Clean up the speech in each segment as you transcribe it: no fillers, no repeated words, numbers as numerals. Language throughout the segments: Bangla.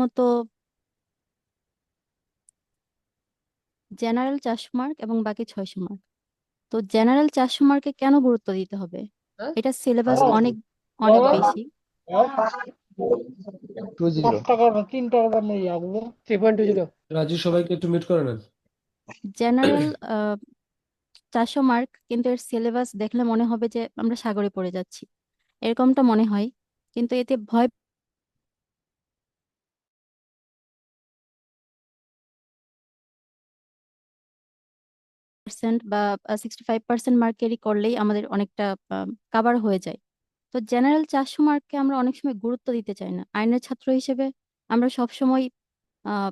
প্রথমত জেনারেল 400 মার্ক এবং বাকি 600 মার্ক। তো জেনারেল 400 মার্কে কেন গুরুত্ব দিতে হবে? এটা সিলেবাস অনেক অনেক বেশি। 20 3.20 রাজু সবাইকে একটু মিউট করে নেন। জেনারেল 400 মার্ক, কিন্তু এর সিলেবাস দেখলে মনে হবে যে আমরা সাগরে পড়ে যাচ্ছি, এরকমটা মনে হয়। কিন্তু এতে ভয় পার্সেন্ট বা 65% মার্ক ক্যারি করলেই আমাদের অনেকটা কাভার হয়ে যায়। তো জেনারেল 400 মার্ককে আমরা অনেক সময় গুরুত্ব দিতে চাই না। আইনের ছাত্র হিসেবে আমরা সবসময় আহ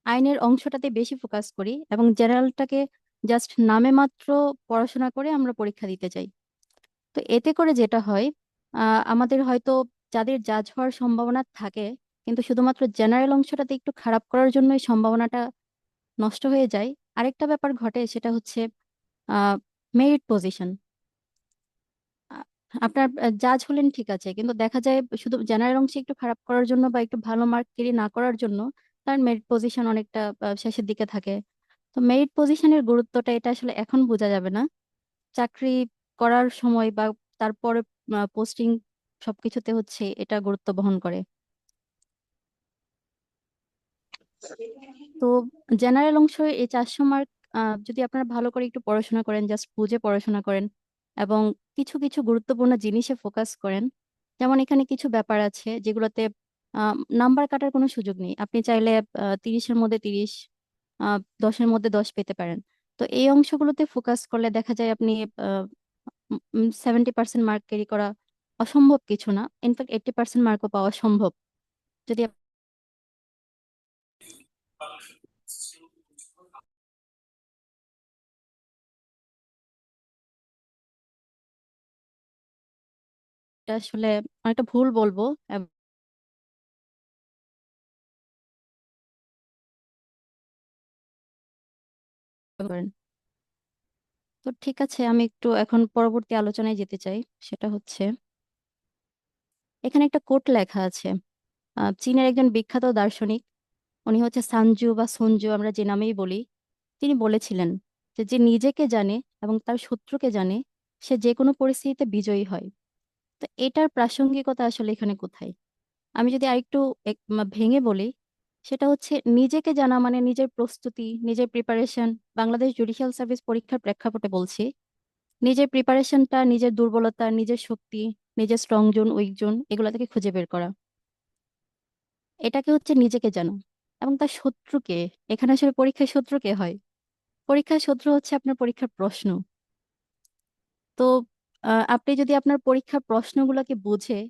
আইনের অংশটাতে বেশি ফোকাস করি এবং জেনারেলটাকে জাস্ট নামে মাত্র পড়াশোনা করে আমরা পরীক্ষা দিতে চাই। তো এতে করে যেটা হয়, আমাদের হয়তো যাদের জাজ হওয়ার সম্ভাবনা থাকে, কিন্তু শুধুমাত্র জেনারেল অংশটাতে একটু খারাপ করার জন্য এই সম্ভাবনাটা নষ্ট হয়ে যায়। আরেকটা ব্যাপার ঘটে, সেটা হচ্ছে মেরিট পজিশন। আপনার জাজ হলেন ঠিক আছে, কিন্তু দেখা যায় শুধু জেনারেল অংশে একটু খারাপ করার জন্য বা একটু ভালো মার্ক ক্যারি না করার জন্য তার মেরিট পজিশন অনেকটা শেষের দিকে থাকে। তো মেরিট পজিশনের গুরুত্বটা এটা আসলে এখন বোঝা যাবে না, চাকরি করার সময় বা তারপরে পোস্টিং সবকিছুতে হচ্ছে এটা গুরুত্ব বহন করে। তো জেনারেল অংশ এই 400 মার্ক যদি আপনারা ভালো করে একটু পড়াশোনা করেন, জাস্ট বুঝে পড়াশোনা করেন এবং কিছু কিছু গুরুত্বপূর্ণ জিনিসে ফোকাস করেন। যেমন এখানে কিছু ব্যাপার আছে যেগুলোতে নাম্বার কাটার কোনো সুযোগ নেই। আপনি চাইলে 30-এর মধ্যে 30, 10-এর মধ্যে 10 পেতে পারেন। তো এই অংশগুলোতে ফোকাস করলে দেখা যায় আপনি 70% মার্ক ক্যারি করা অসম্ভব কিছু না, ইনফ্যাক্ট 80% মার্কও পাওয়া সম্ভব যদি এটা আসলে অনেকটা ভুল বলবো করেন। তো ঠিক আছে, আমি একটু এখন পরবর্তী আলোচনায় যেতে চাই। সেটা হচ্ছে, এখানে একটা কোট লেখা আছে। চীনের একজন বিখ্যাত দার্শনিক, উনি হচ্ছে সানজু বা সঞ্জু, আমরা যে নামেই বলি। তিনি বলেছিলেন যে যে নিজেকে জানে এবং তার শত্রুকে জানে, সে যে কোনো পরিস্থিতিতে বিজয়ী হয়। তো এটার প্রাসঙ্গিকতা আসলে এখানে কোথায়? আমি যদি আরেকটু ভেঙে বলি, সেটা হচ্ছে নিজেকে জানা মানে নিজের প্রস্তুতি, নিজের প্রিপারেশন। বাংলাদেশ জুডিশিয়াল সার্ভিস পরীক্ষার প্রেক্ষাপটে বলছি, নিজের প্রিপারেশনটা, নিজের দুর্বলতা, নিজের শক্তি, নিজের স্ট্রং জোন, উইক জোন, এগুলা থেকে খুঁজে বের করা, এটাকে হচ্ছে নিজেকে জানা। এবং তার শত্রুকে, এখানে আসলে পরীক্ষায় শত্রু কে হয়? পরীক্ষার শত্রু হচ্ছে আপনার পরীক্ষার প্রশ্ন। তো আপনি যদি আপনার পরীক্ষার প্রশ্নগুলোকে বুঝে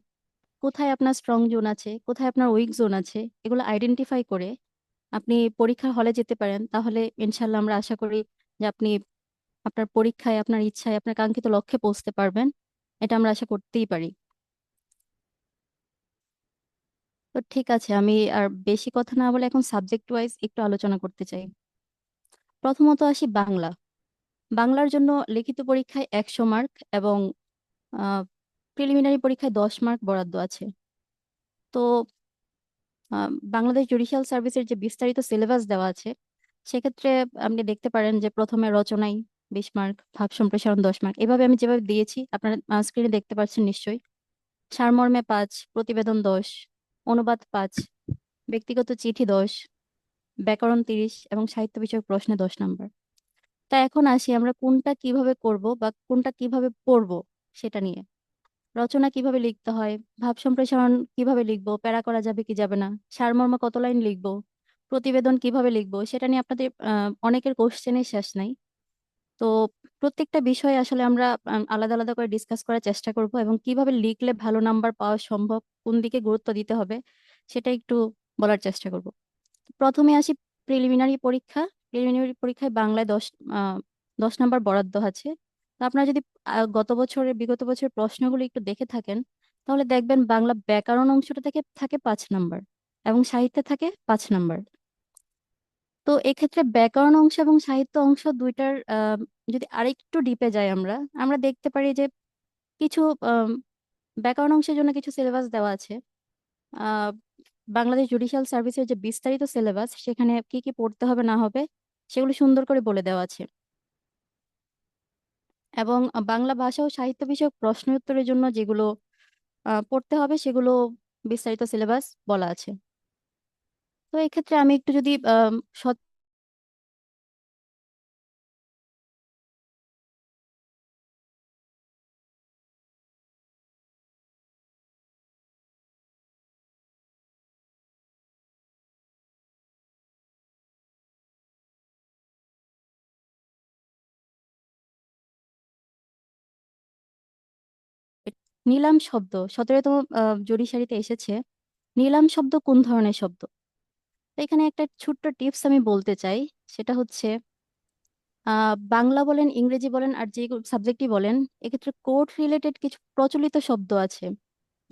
কোথায় আপনার স্ট্রং জোন আছে, কোথায় আপনার উইক জোন আছে, এগুলো আইডেন্টিফাই করে আপনি পরীক্ষার হলে যেতে পারেন, তাহলে ইনশাল্লাহ আমরা আশা করি যে আপনি আপনার পরীক্ষায়, আপনার ইচ্ছায়, আপনার কাঙ্ক্ষিত লক্ষ্যে পৌঁছতে পারবেন। এটা আমরা আশা করতেই পারি। তো ঠিক আছে, আমি আর বেশি কথা না বলে এখন সাবজেক্ট ওয়াইজ একটু আলোচনা করতে চাই। প্রথমত আসি বাংলা। বাংলার জন্য লিখিত পরীক্ষায় 100 মার্ক এবং প্রিলিমিনারি পরীক্ষায় 10 মার্ক বরাদ্দ আছে। তো বাংলাদেশ জুডিশিয়াল সার্ভিসের যে বিস্তারিত সিলেবাস দেওয়া আছে, সেক্ষেত্রে আপনি দেখতে পারেন যে প্রথমে রচনায় 20 মার্ক, ভাব সম্প্রসারণ 10 মার্ক, এভাবে আমি যেভাবে দিয়েছি আপনারা স্ক্রিনে দেখতে পাচ্ছেন নিশ্চয়ই। সারমর্মে 5, প্রতিবেদন 10, অনুবাদ 5, ব্যক্তিগত চিঠি 10, ব্যাকরণ 30 এবং সাহিত্য বিষয়ক প্রশ্নে 10 নাম্বার। তা এখন আসি আমরা কোনটা কিভাবে করব বা কোনটা কিভাবে পড়বো সেটা নিয়ে। রচনা কিভাবে লিখতে হয়, ভাব সম্প্রসারণ কিভাবে লিখবো, প্যারা করা যাবে কি যাবে না, সারমর্ম কত লাইন লিখবো, প্রতিবেদন কিভাবে লিখবো, সেটা নিয়ে আপনাদের অনেকের কোশ্চেনের শেষ নাই। তো প্রত্যেকটা বিষয় আসলে আমরা আলাদা আলাদা করে ডিসকাস করার চেষ্টা করব এবং কিভাবে লিখলে ভালো নাম্বার পাওয়া সম্ভব, কোন দিকে গুরুত্ব দিতে হবে, সেটা একটু বলার চেষ্টা করব। প্রথমে আসি প্রিলিমিনারি পরীক্ষা। প্রিলিমিনারি পরীক্ষায় বাংলায় 10 নাম্বার বরাদ্দ আছে। তো আপনারা যদি বিগত বছরের প্রশ্নগুলো একটু দেখে থাকেন, তাহলে দেখবেন বাংলা ব্যাকরণ অংশটা থেকে থাকে 5 নাম্বার এবং সাহিত্যে থাকে 5 নাম্বার। তো এক্ষেত্রে ব্যাকরণ অংশ এবং সাহিত্য অংশ দুইটার যদি আরেকটু ডিপে যাই, আমরা আমরা দেখতে পারি যে কিছু ব্যাকরণ অংশের জন্য কিছু সিলেবাস দেওয়া আছে। বাংলাদেশ জুডিশিয়াল সার্ভিসের যে বিস্তারিত সিলেবাস, সেখানে কি কি পড়তে হবে না হবে সেগুলো সুন্দর করে বলে দেওয়া আছে। এবং বাংলা ভাষা ও সাহিত্য বিষয়ক প্রশ্ন উত্তরের জন্য যেগুলো পড়তে হবে সেগুলো বিস্তারিত সিলেবাস বলা আছে। তো এক্ষেত্রে আমি একটু যদি নিলাম শব্দ 17তম জুরি সারিতে এসেছে। নিলাম শব্দ কোন ধরনের শব্দ? তো এখানে একটা ছোট্ট টিপস আমি বলতে চাই। সেটা হচ্ছে বাংলা বলেন, ইংরেজি বলেন, আর যে সাবজেক্টই বলেন, এক্ষেত্রে কোর্ট রিলেটেড কিছু প্রচলিত শব্দ আছে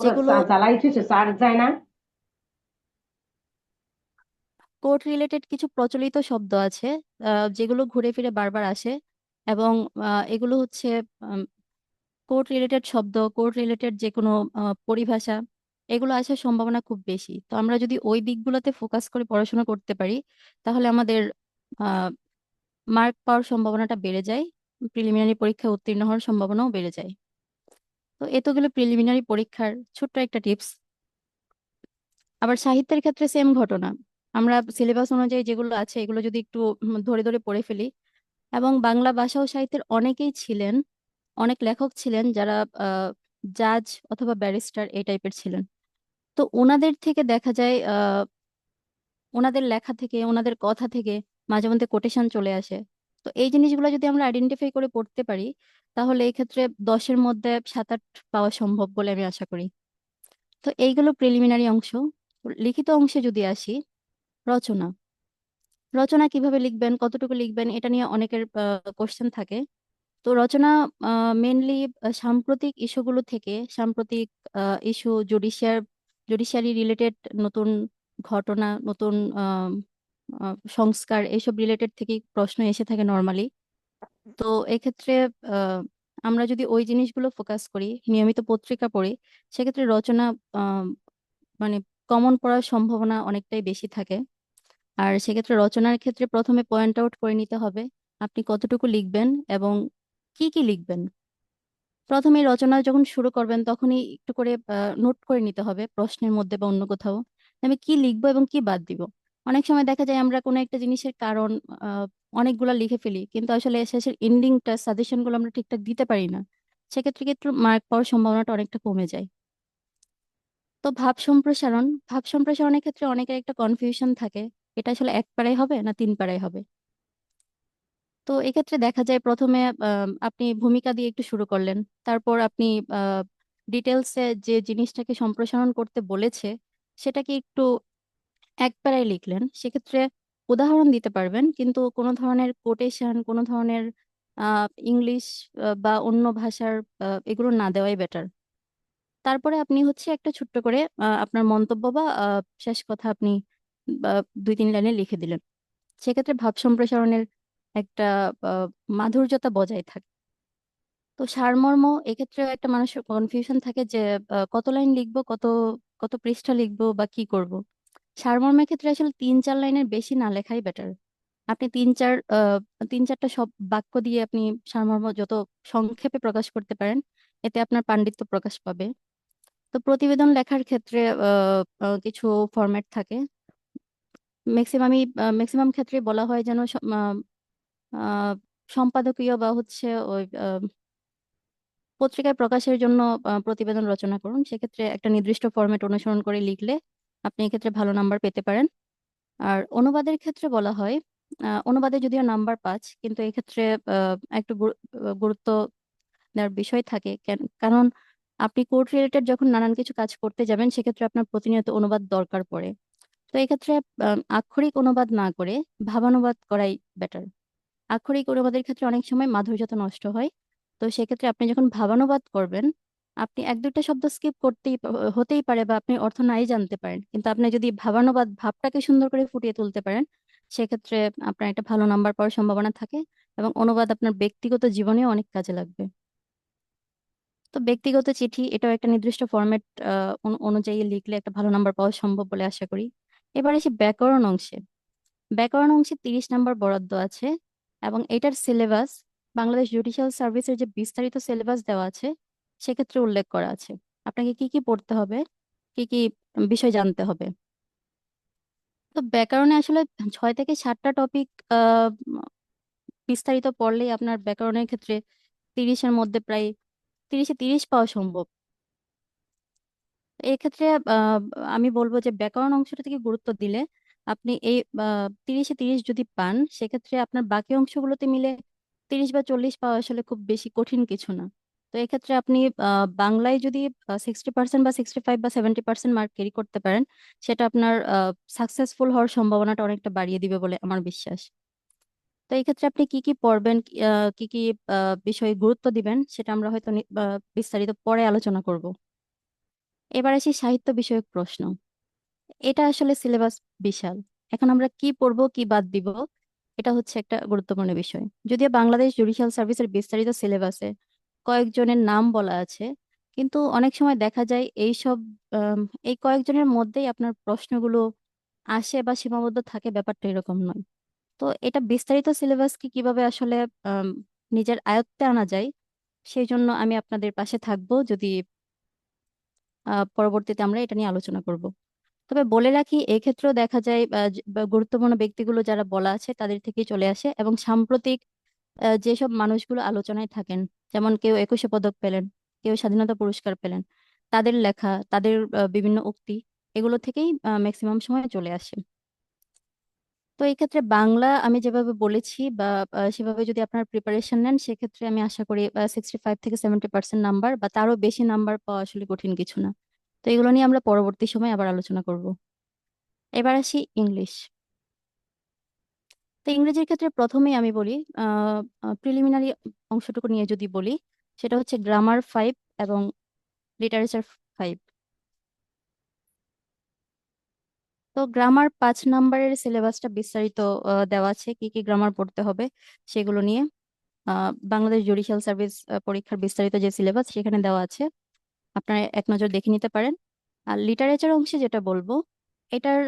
ওরা যেগুলো জ্বালাই থুইছে, স্যার যায় না। যেগুলো ঘুরে ফিরে বারবার আসে। এবং এগুলো হচ্ছে কোর্ট রিলেটেড শব্দ, কোর্ট রিলেটেড যে কোনো পরিভাষা, এগুলো আসার সম্ভাবনা খুব বেশি। তো আমরা যদি ওই দিকগুলোতে ফোকাস করে পড়াশোনা করতে পারি, তাহলে আমাদের মার্ক পাওয়ার সম্ভাবনাটা বেড়ে যায়, প্রিলিমিনারি পরীক্ষায় উত্তীর্ণ হওয়ার সম্ভাবনাও বেড়ে যায়। তো এ তো গেলো প্রিলিমিনারি পরীক্ষার ছোট্ট একটা টিপস। আবার সাহিত্যের ক্ষেত্রে সেম ঘটনা। আমরা সিলেবাস অনুযায়ী যেগুলো আছে এগুলো যদি একটু ধরে ধরে পড়ে ফেলি, এবং বাংলা ভাষা ও সাহিত্যের অনেকেই ছিলেন, অনেক লেখক ছিলেন যারা জাজ অথবা ব্যারিস্টার এই টাইপের ছিলেন। তো ওনাদের থেকে দেখা যায়, ওনাদের লেখা থেকে, ওনাদের কথা থেকে মাঝে মধ্যে কোটেশন চলে আসে। তো এই জিনিসগুলো যদি আমরা আইডেন্টিফাই করে পড়তে পারি, তাহলে এই ক্ষেত্রে 10-এর মধ্যে 7-8 পাওয়া সম্ভব বলে আমি আশা করি। তো এইগুলো প্রিলিমিনারি অংশ। লিখিত অংশে যদি আসি, রচনা। রচনা কিভাবে লিখবেন, কতটুকু লিখবেন, এটা নিয়ে অনেকের কোশ্চেন থাকে। তো রচনা মেনলি সাম্প্রতিক ইস্যুগুলো থেকে, সাম্প্রতিক ইস্যু, জুডিশিয়ারি রিলেটেড নতুন ঘটনা, নতুন সংস্কার, এইসব রিলেটেড থেকেই প্রশ্ন এসে থাকে নর্মালি। তো এক্ষেত্রে আহ, আমরা যদি ওই জিনিসগুলো ফোকাস করি, নিয়মিত পত্রিকা পড়ি, সেক্ষেত্রে রচনা আহ, মানে কমন পড়ার সম্ভাবনা অনেকটাই বেশি থাকে। আর সেক্ষেত্রে রচনার ক্ষেত্রে প্রথমে পয়েন্ট আউট করে নিতে হবে আপনি কতটুকু লিখবেন এবং কি কি লিখবেন। প্রথমে রচনা যখন শুরু করবেন তখনই একটু করে নোট করে নিতে হবে প্রশ্নের মধ্যে বা অন্য কোথাও, আমি কি লিখবো এবং কি বাদ দিব। অনেক সময় দেখা যায় আমরা কোনো একটা জিনিসের কারণ আহ, অনেকগুলা লিখে ফেলি, কিন্তু আসলে শেষের এন্ডিংটা, সাজেশন গুলো আমরা ঠিকঠাক দিতে পারি না। সেক্ষেত্রে কিন্তু মার্ক পাওয়ার সম্ভাবনাটা অনেকটা কমে যায়। তো ভাব সম্প্রসারণের ক্ষেত্রে অনেকের একটা কনফিউশন থাকে, এটা আসলে এক পারায় হবে না 3 পারায় হবে। তো এক্ষেত্রে দেখা যায় প্রথমে আপনি ভূমিকা দিয়ে একটু শুরু করলেন, তারপর আপনি ডিটেলসে যে জিনিসটাকে সম্প্রসারণ করতে বলেছে সেটাকে একটু এক প্যারায় লিখলেন। সেক্ষেত্রে উদাহরণ দিতে পারবেন, কিন্তু কোনো ধরনের কোটেশন, কোনো ধরনের ইংলিশ বা অন্য ভাষার এগুলো না দেওয়াই বেটার। তারপরে আপনি হচ্ছে একটা ছোট্ট করে আপনার মন্তব্য বা শেষ কথা আপনি 2-3 লাইনে লিখে দিলেন। সেক্ষেত্রে ভাব সম্প্রসারণের একটা আহ, মাধুর্যতা বজায় থাকে। তো সারমর্ম, এক্ষেত্রে একটা মানুষের কনফিউশন থাকে যে কত লাইন লিখবো, কত কত পৃষ্ঠা লিখবো বা কি করব। সারমর্মের ক্ষেত্রে আসলে 3-4 লাইনের বেশি না লেখাই বেটার। আপনি 3-4টা সব বাক্য দিয়ে আপনি সারমর্ম যত সংক্ষেপে প্রকাশ করতে পারেন, এতে আপনার পাণ্ডিত্য প্রকাশ পাবে। তো প্রতিবেদন লেখার ক্ষেত্রে কিছু ফরম্যাট থাকে। ম্যাক্সিমাম ক্ষেত্রে বলা হয় যেন আহ, সম্পাদকীয় বা হচ্ছে ওই পত্রিকায় প্রকাশের জন্য প্রতিবেদন রচনা করুন। সেক্ষেত্রে একটা নির্দিষ্ট ফরম্যাট অনুসরণ করে লিখলে আপনি এক্ষেত্রে ভালো নাম্বার পেতে পারেন। আর অনুবাদের ক্ষেত্রে বলা হয়, অনুবাদে যদিও নাম্বার 5, কিন্তু এক্ষেত্রে একটু গুরুত্ব দেওয়ার বিষয় থাকে। কারণ আপনি কোর্ট রিলেটেড যখন নানান কিছু কাজ করতে যাবেন, সেক্ষেত্রে আপনার প্রতিনিয়ত অনুবাদ দরকার পড়ে। তো এক্ষেত্রে আক্ষরিক অনুবাদ না করে ভাবানুবাদ করাই বেটার। আক্ষরিক অনুবাদের ক্ষেত্রে অনেক সময় মাধুর্যতা নষ্ট হয়। তো সেক্ষেত্রে আপনি যখন ভাবানুবাদ করবেন, আপনি 1-2টা শব্দ স্কিপ হতেই পারে বা আপনি অর্থ নাই জানতে পারেন, কিন্তু আপনি যদি ভাবানুবাদ ভাবটাকে সুন্দর করে ফুটিয়ে তুলতে পারেন, সেক্ষেত্রে আপনার একটা ভালো নাম্বার পাওয়ার সম্ভাবনা থাকে। এবং অনুবাদ আপনার ব্যক্তিগত জীবনেও অনেক কাজে লাগবে। তো ব্যক্তিগত চিঠি এটাও একটা নির্দিষ্ট ফরম্যাট অনুযায়ী লিখলে একটা ভালো নাম্বার পাওয়া সম্ভব বলে আশা করি। এবার আসি ব্যাকরণ অংশে। ব্যাকরণ অংশে 30 নাম্বার বরাদ্দ আছে, এবং এটার সিলেবাস বাংলাদেশ জুডিশিয়াল সার্ভিসের যে বিস্তারিত সিলেবাস দেওয়া আছে সেক্ষেত্রে উল্লেখ করা আছে আপনাকে কি কি পড়তে হবে, কি কি বিষয় জানতে হবে। তো ব্যাকরণে আসলে 6 থেকে 7টা টপিক বিস্তারিত পড়লেই আপনার ব্যাকরণের ক্ষেত্রে 30-এর মধ্যে প্রায় 30-এ 30 পাওয়া সম্ভব। এক্ষেত্রে আহ, আমি বলবো যে ব্যাকরণ অংশটা থেকে গুরুত্ব দিলে আপনি এই 30-এ 30 যদি পান, সেক্ষেত্রে আপনার বাকি অংশগুলোতে মিলে 30 বা 40 পাওয়া আসলে খুব বেশি কঠিন কিছু না। তো এক্ষেত্রে আপনি বাংলায় যদি 60% বা 65 বা 70% মার্ক ক্যারি করতে পারেন, সেটা আপনার সাকসেসফুল হওয়ার সম্ভাবনাটা অনেকটা বাড়িয়ে দিবে বলে আমার বিশ্বাস। তো এই ক্ষেত্রে আপনি কি কি পড়বেন, কি কি বিষয়ে গুরুত্ব দিবেন, সেটা আমরা হয়তো বিস্তারিত পরে আলোচনা করব। এবার আসি সাহিত্য বিষয়ক প্রশ্ন। এটা আসলে সিলেবাস বিশাল। এখন আমরা কি পড়বো কি বাদ দিব, এটা হচ্ছে একটা গুরুত্বপূর্ণ বিষয়। যদিও বাংলাদেশ জুডিশিয়াল সার্ভিসের বিস্তারিত সিলেবাসে কয়েকজনের নাম বলা আছে, কিন্তু অনেক সময় দেখা যায় এইসব আম, এই কয়েকজনের মধ্যেই আপনার প্রশ্নগুলো আসে বা সীমাবদ্ধ থাকে, ব্যাপারটা এরকম নয়। তো এটা বিস্তারিত সিলেবাসকে কিভাবে আসলে আম, নিজের আয়ত্তে আনা যায়, সেই জন্য আমি আপনাদের পাশে থাকবো যদি পরবর্তীতে আমরা এটা নিয়ে আলোচনা করব। তবে বলে রাখি, এক্ষেত্রেও দেখা যায় বা গুরুত্বপূর্ণ ব্যক্তিগুলো যারা বলা আছে তাদের থেকেই চলে আসে, এবং সাম্প্রতিক যেসব মানুষগুলো আলোচনায় থাকেন, যেমন কেউ 21শে পদক পেলেন, কেউ স্বাধীনতা পুরস্কার পেলেন, তাদের লেখা, তাদের বিভিন্ন উক্তি, এগুলো থেকেই ম্যাক্সিমাম সময় চলে আসে। তো এই ক্ষেত্রে বাংলা আমি যেভাবে বলেছি বা সেভাবে যদি আপনার প্রিপারেশন নেন, সেক্ষেত্রে আমি আশা করি 65 থেকে 70% নাম্বার বা তারও বেশি নাম্বার পাওয়া আসলে কঠিন কিছু না। তো এগুলো নিয়ে আমরা পরবর্তী সময় আবার আলোচনা করব। এবার আসি ইংলিশ। তো ইংরেজির ক্ষেত্রে প্রথমেই আমি বলি, প্রিলিমিনারি অংশটুকু নিয়ে যদি বলি, সেটা হচ্ছে গ্রামার 5 এবং লিটারেচার 5। তো গ্রামার 5 নাম্বারের সিলেবাসটা বিস্তারিত দেওয়া আছে, কি কি গ্রামার পড়তে হবে সেগুলো নিয়ে। বাংলাদেশ জুডিশিয়াল সার্ভিস পরীক্ষার বিস্তারিত যে সিলেবাস সেখানে দেওয়া আছে, আপনারা এক নজর দেখে নিতে পারেন। আর লিটারেচার অংশে যেটা বলবো, এটার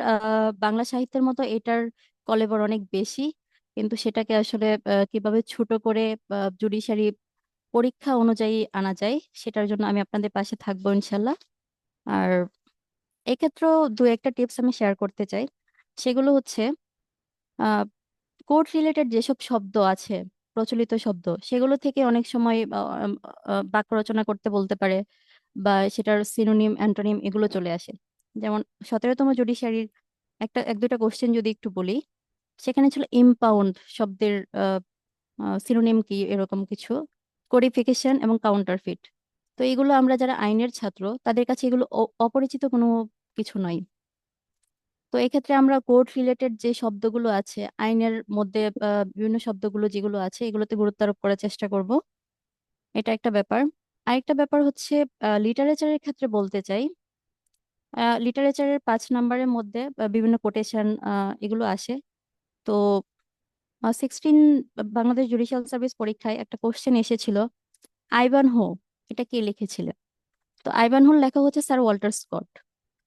বাংলা সাহিত্যের মতো এটার কলেবর অনেক বেশি, কিন্তু সেটাকে আসলে কিভাবে ছোট করে জুডিশিয়ারি পরীক্ষা অনুযায়ী আনা যায়, সেটার জন্য আমি আপনাদের পাশে থাকবো ইনশাল্লাহ। আর এক্ষেত্রেও দু একটা টিপস আমি শেয়ার করতে চাই। সেগুলো হচ্ছে কোর্ট রিলেটেড যেসব শব্দ আছে, প্রচলিত শব্দ, সেগুলো থেকে অনেক সময় বাক্য রচনা করতে বলতে পারে, বা সেটার সিনোনিম অ্যান্টোনিম এগুলো চলে আসে। যেমন 17তম জুডিশিয়ারির এক দুইটা কোশ্চেন যদি একটু বলি, সেখানে ছিল ইম্পাউন্ড শব্দের সিনোনিম কি, এরকম কিছু, কোডিফিকেশন এবং কাউন্টারফিট। তো এগুলো আমরা যারা আইনের ছাত্র, তাদের কাছে এগুলো অপরিচিত কোনো কিছু নয়। তো এক্ষেত্রে আমরা কোর্ট রিলেটেড যে শব্দগুলো আছে আইনের মধ্যে, বিভিন্ন শব্দগুলো যেগুলো আছে এগুলোতে গুরুত্ব আরোপ করার চেষ্টা করব। এটা একটা ব্যাপার। আরেকটা ব্যাপার হচ্ছে লিটারেচারের ক্ষেত্রে বলতে চাই, লিটারেচারের 5 নাম্বারের মধ্যে বিভিন্ন কোটেশন এগুলো আসে। তো 16 বাংলাদেশ জুডিশিয়াল সার্ভিস পরীক্ষায় একটা কোশ্চেন এসেছিল, আইভান হো এটা কে লিখেছিলেন। তো আইভান হোর লেখা হচ্ছে স্যার ওয়াল্টার স্কট।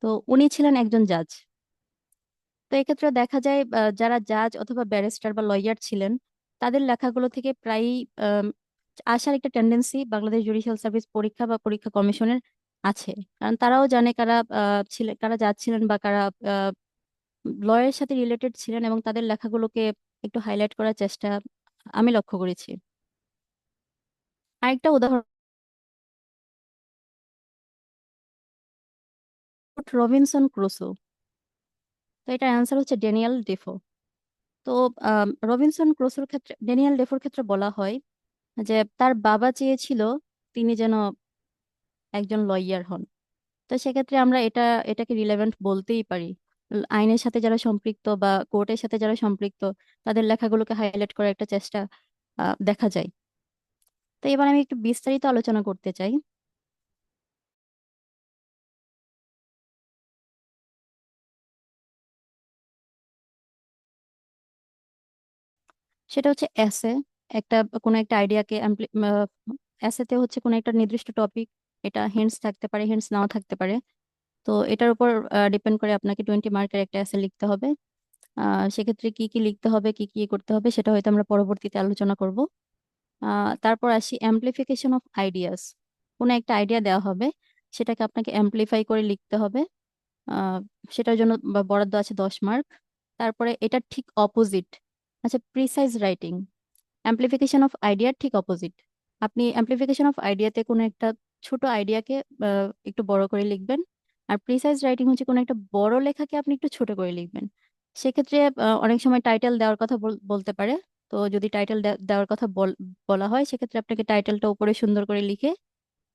তো উনি ছিলেন একজন জাজ। তো এক্ষেত্রে দেখা যায় যারা জাজ অথবা ব্যারিস্টার বা লয়ার ছিলেন, তাদের লেখাগুলো থেকে প্রায়ই আম, আসার একটা টেন্ডেন্সি বাংলাদেশ জুডিশিয়াল সার্ভিস পরীক্ষা বা পরীক্ষা কমিশনের আছে। কারণ তারাও জানে কারা ছিলেন, কারা জাজ ছিলেন বা কারা লয়ের সাথে রিলেটেড ছিলেন, এবং তাদের লেখাগুলোকে একটু হাইলাইট করার চেষ্টা আমি লক্ষ্য করেছি। আরেকটা উদাহরণ, রবিনসন ক্রুসো। তো এটার অ্যান্সার হচ্ছে ড্যানিয়েল ডেফো। তো রবিনসন ক্রুসোর ক্ষেত্রে, ড্যানিয়েল ডেফোর ক্ষেত্রে বলা হয় যে তার বাবা চেয়েছিল তিনি যেন একজন লয়ার হন। তো সেক্ষেত্রে আমরা এটাকে রিলেভেন্ট বলতেই পারি। আইনের সাথে যারা সম্পৃক্ত বা কোর্টের সাথে যারা সম্পৃক্ত, তাদের লেখাগুলোকে হাইলাইট করার একটা চেষ্টা দেখা যায়। তো এবার আমি একটু বিস্তারিত আলোচনা করতে চাই। সেটা হচ্ছে এসে, একটা কোনো একটা আইডিয়াকে এসেতে হচ্ছে কোনো একটা নির্দিষ্ট টপিক, এটা হিন্টস থাকতে পারে, হিন্টস নাও থাকতে পারে। তো এটার উপর ডিপেন্ড করে আপনাকে 20 মার্কের একটা এসে লিখতে হবে। সেক্ষেত্রে কি কি লিখতে হবে, কি কি করতে হবে, সেটা হয়তো আমরা পরবর্তীতে আলোচনা করব। তারপর আসি অ্যাম্প্লিফিকেশন অফ আইডিয়াস। কোনো একটা আইডিয়া দেওয়া হবে, সেটাকে আপনাকে অ্যাম্প্লিফাই করে লিখতে হবে। আহ, সেটার জন্য বরাদ্দ আছে 10 মার্ক। তারপরে এটা ঠিক অপোজিট, আচ্ছা, প্রিসাইজ রাইটিং। অ্যাম্প্লিফিকেশন অফ আইডিয়ার ঠিক অপোজিট। আপনি অ্যাম্প্লিফিকেশন অফ আইডিয়াতে কোনো একটা ছোট আইডিয়াকে একটু বড় করে লিখবেন। আর প্রিসাইজ রাইটিং হচ্ছে কোনো একটা বড় লেখাকে আপনি একটু ছোট করে লিখবেন। সেক্ষেত্রে অনেক সময় টাইটেল দেওয়ার কথা বলতে পারে। তো যদি টাইটেল দেওয়ার কথা বলা হয়, সেক্ষেত্রে আপনাকে টাইটেলটা উপরে সুন্দর করে লিখে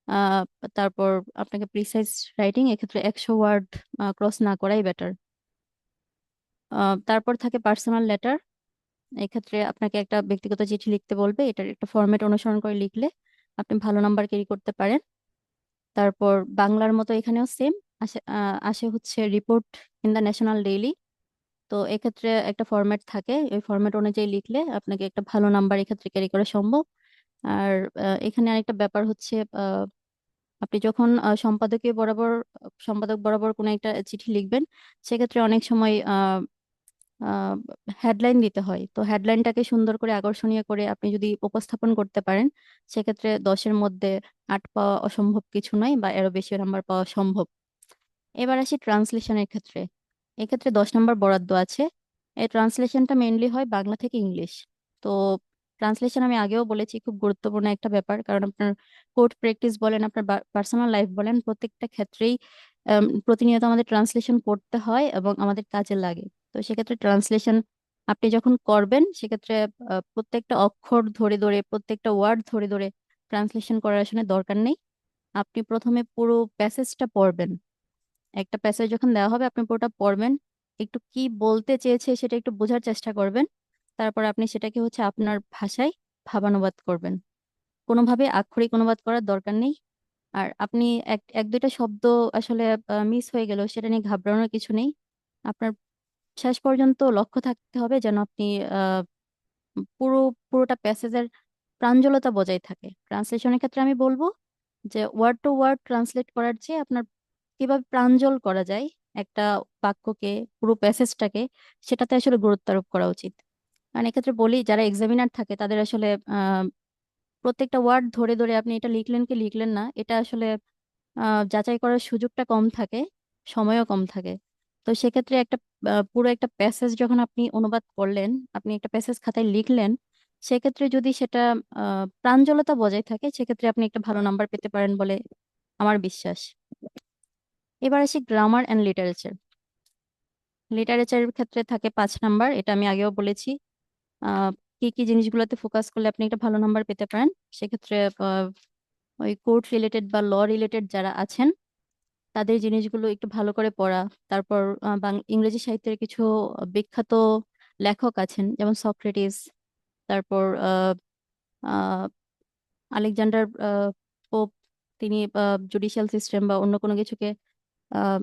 আহ তারপর আপনাকে প্রিসাইজ রাইটিং এক্ষেত্রে 100 ওয়ার্ড ক্রস না করাই বেটার। তারপর থাকে পার্সোনাল লেটার। এক্ষেত্রে আপনাকে একটা ব্যক্তিগত চিঠি লিখতে বলবে, এটার একটা ফরম্যাট অনুসরণ করে লিখলে আপনি ভালো নাম্বার ক্যারি করতে পারেন। তারপর বাংলার মতো এখানেও সেম আসে। আসে হচ্ছে report in the national daily. তো এক্ষেত্রে একটা ফরম্যাট থাকে, ওই ফরম্যাট অনুযায়ী লিখলে আপনাকে একটা ভালো নাম্বার এক্ষেত্রে ক্যারি করা সম্ভব। আর এখানে আরেকটা ব্যাপার হচ্ছে, আপনি যখন সম্পাদক বরাবর কোনো একটা চিঠি লিখবেন, সেক্ষেত্রে অনেক সময় হেডলাইন দিতে হয়। তো হেডলাইনটাকে সুন্দর করে আকর্ষণীয় করে আপনি যদি উপস্থাপন করতে পারেন, সেক্ষেত্রে 10-এর মধ্যে 8 পাওয়া অসম্ভব কিছু নয়, বা এরও বেশি নাম্বার পাওয়া সম্ভব। এবার আসি ট্রান্সলেশনের ক্ষেত্রে। এক্ষেত্রে 10 নাম্বার বরাদ্দ আছে। এই ট্রান্সলেশনটা মেইনলি হয় বাংলা থেকে ইংলিশ। তো ট্রান্সলেশন আমি আগেও বলেছি খুব গুরুত্বপূর্ণ একটা ব্যাপার, কারণ আপনার কোর্ট প্র্যাকটিস বলেন, আপনার পার্সোনাল লাইফ বলেন, প্রত্যেকটা ক্ষেত্রেই প্রতিনিয়ত আমাদের ট্রান্সলেশন করতে হয় এবং আমাদের কাজে লাগে। তো সেক্ষেত্রে ট্রান্সলেশন আপনি যখন করবেন, সেক্ষেত্রে প্রত্যেকটা অক্ষর ধরে ধরে, প্রত্যেকটা ওয়ার্ড ধরে ধরে ট্রান্সলেশন করার আসলে দরকার নেই। আপনি প্রথমে পুরো প্যাসেজটা পড়বেন। একটা প্যাসেজ যখন দেওয়া হবে, আপনি পুরোটা পড়বেন, একটু কি বলতে চেয়েছে সেটা একটু বোঝার চেষ্টা করবেন। তারপর আপনি সেটাকে হচ্ছে আপনার ভাষায় ভাবানুবাদ করবেন। কোনোভাবে আক্ষরিক অনুবাদ করার দরকার নেই। আর আপনি এক এক দুইটা শব্দ আসলে মিস হয়ে গেল, সেটা নিয়ে ঘাবড়ানোর কিছু নেই। আপনার শেষ পর্যন্ত লক্ষ্য থাকতে হবে যেন আপনি আহ পুরো পুরোটা প্যাসেজের প্রাঞ্জলতা বজায় থাকে। ট্রান্সলেশনের ক্ষেত্রে আমি বলবো যে ওয়ার্ড টু ওয়ার্ড ট্রান্সলেট করার চেয়ে আপনার কিভাবে প্রাঞ্জল করা যায় একটা বাক্যকে, পুরো প্যাসেজটাকে, সেটাতে আসলে গুরুত্ব আরোপ করা উচিত। কারণ এক্ষেত্রে বলি, যারা এক্সামিনার থাকে তাদের আসলে প্রত্যেকটা ওয়ার্ড ধরে ধরে আপনি এটা লিখলেন কি লিখলেন না, এটা আসলে যাচাই করার সুযোগটা কম থাকে, সময়ও কম থাকে। তো সেক্ষেত্রে একটা পুরো একটা প্যাসেজ যখন আপনি অনুবাদ করলেন, আপনি একটা প্যাসেজ খাতায় লিখলেন, সেক্ষেত্রে যদি সেটা প্রাঞ্জলতা বজায় থাকে, সেক্ষেত্রে আপনি একটা ভালো নাম্বার পেতে পারেন বলে আমার বিশ্বাস। এবার আসি গ্রামার অ্যান্ড লিটারেচার। লিটারেচারের ক্ষেত্রে থাকে 5 নাম্বার, এটা আমি আগেও বলেছি। কি কি জিনিসগুলোতে ফোকাস করলে আপনি একটা ভালো নাম্বার পেতে পারেন। সেক্ষেত্রে আহ, ওই কোর্ট রিলেটেড বা ল রিলেটেড যারা আছেন, তাদের জিনিসগুলো একটু ভালো করে পড়া। তারপর ইংরেজি সাহিত্যের কিছু বিখ্যাত লেখক আছেন, যেমন সক্রেটিস, তারপর আহ, আলেকজান্ডার পোপ। তিনি জুডিশিয়াল সিস্টেম বা অন্য কোনো কিছুকে আহ,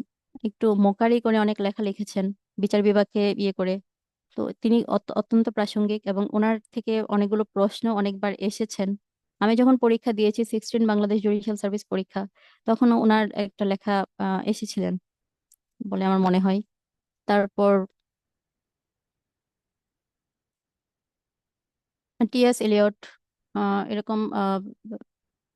একটু মোকারি করে অনেক লেখা লিখেছেন, বিচার বিভাগকে ইয়ে করে। তো তিনি অত্যন্ত প্রাসঙ্গিক, এবং ওনার থেকে অনেকগুলো প্রশ্ন অনেকবার এসেছেন। আমি যখন পরীক্ষা দিয়েছি, 16 বাংলাদেশ জুডিশিয়াল সার্ভিস পরীক্ষা, তখন ওনার একটা লেখা এসেছিলেন বলে আমার মনে হয়। তারপর টি.এস. এলিয়ট, এরকম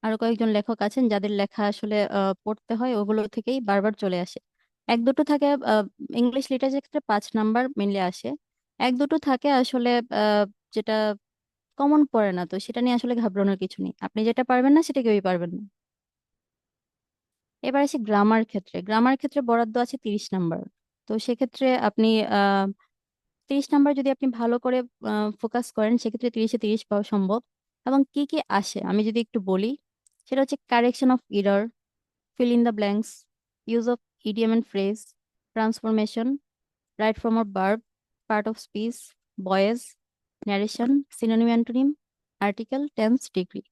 আরো কয়েকজন লেখক আছেন যাদের লেখা আসলে পড়তে হয়, ওগুলো থেকেই বারবার চলে আসে। এক দুটো থাকে, ইংলিশ লিটারেচার ক্ষেত্রে 5 নাম্বার মেনলি আসে। এক দুটো থাকে আসলে যেটা কমন পড়ে না, তো সেটা নিয়ে আসলে ঘাবড়ানোর কিছু নেই। আপনি যেটা পারবেন না, সেটা কেউই পারবেন না। এবার আসি গ্রামার ক্ষেত্রে। গ্রামার ক্ষেত্রে বরাদ্দ আছে 30 নাম্বার। তো সেক্ষেত্রে আপনি 30 নাম্বার যদি আপনি ভালো করে ফোকাস করেন, সেক্ষেত্রে 30-এ 30 পাওয়া সম্ভব। এবং কি কি আসে আমি যদি একটু বলি, সেটা হচ্ছে correction of error, fill in the blanks, use of idiom and phrase, transformation, right from a verb, part of speech, voice, narration, synonym antonym, article, tense, degree।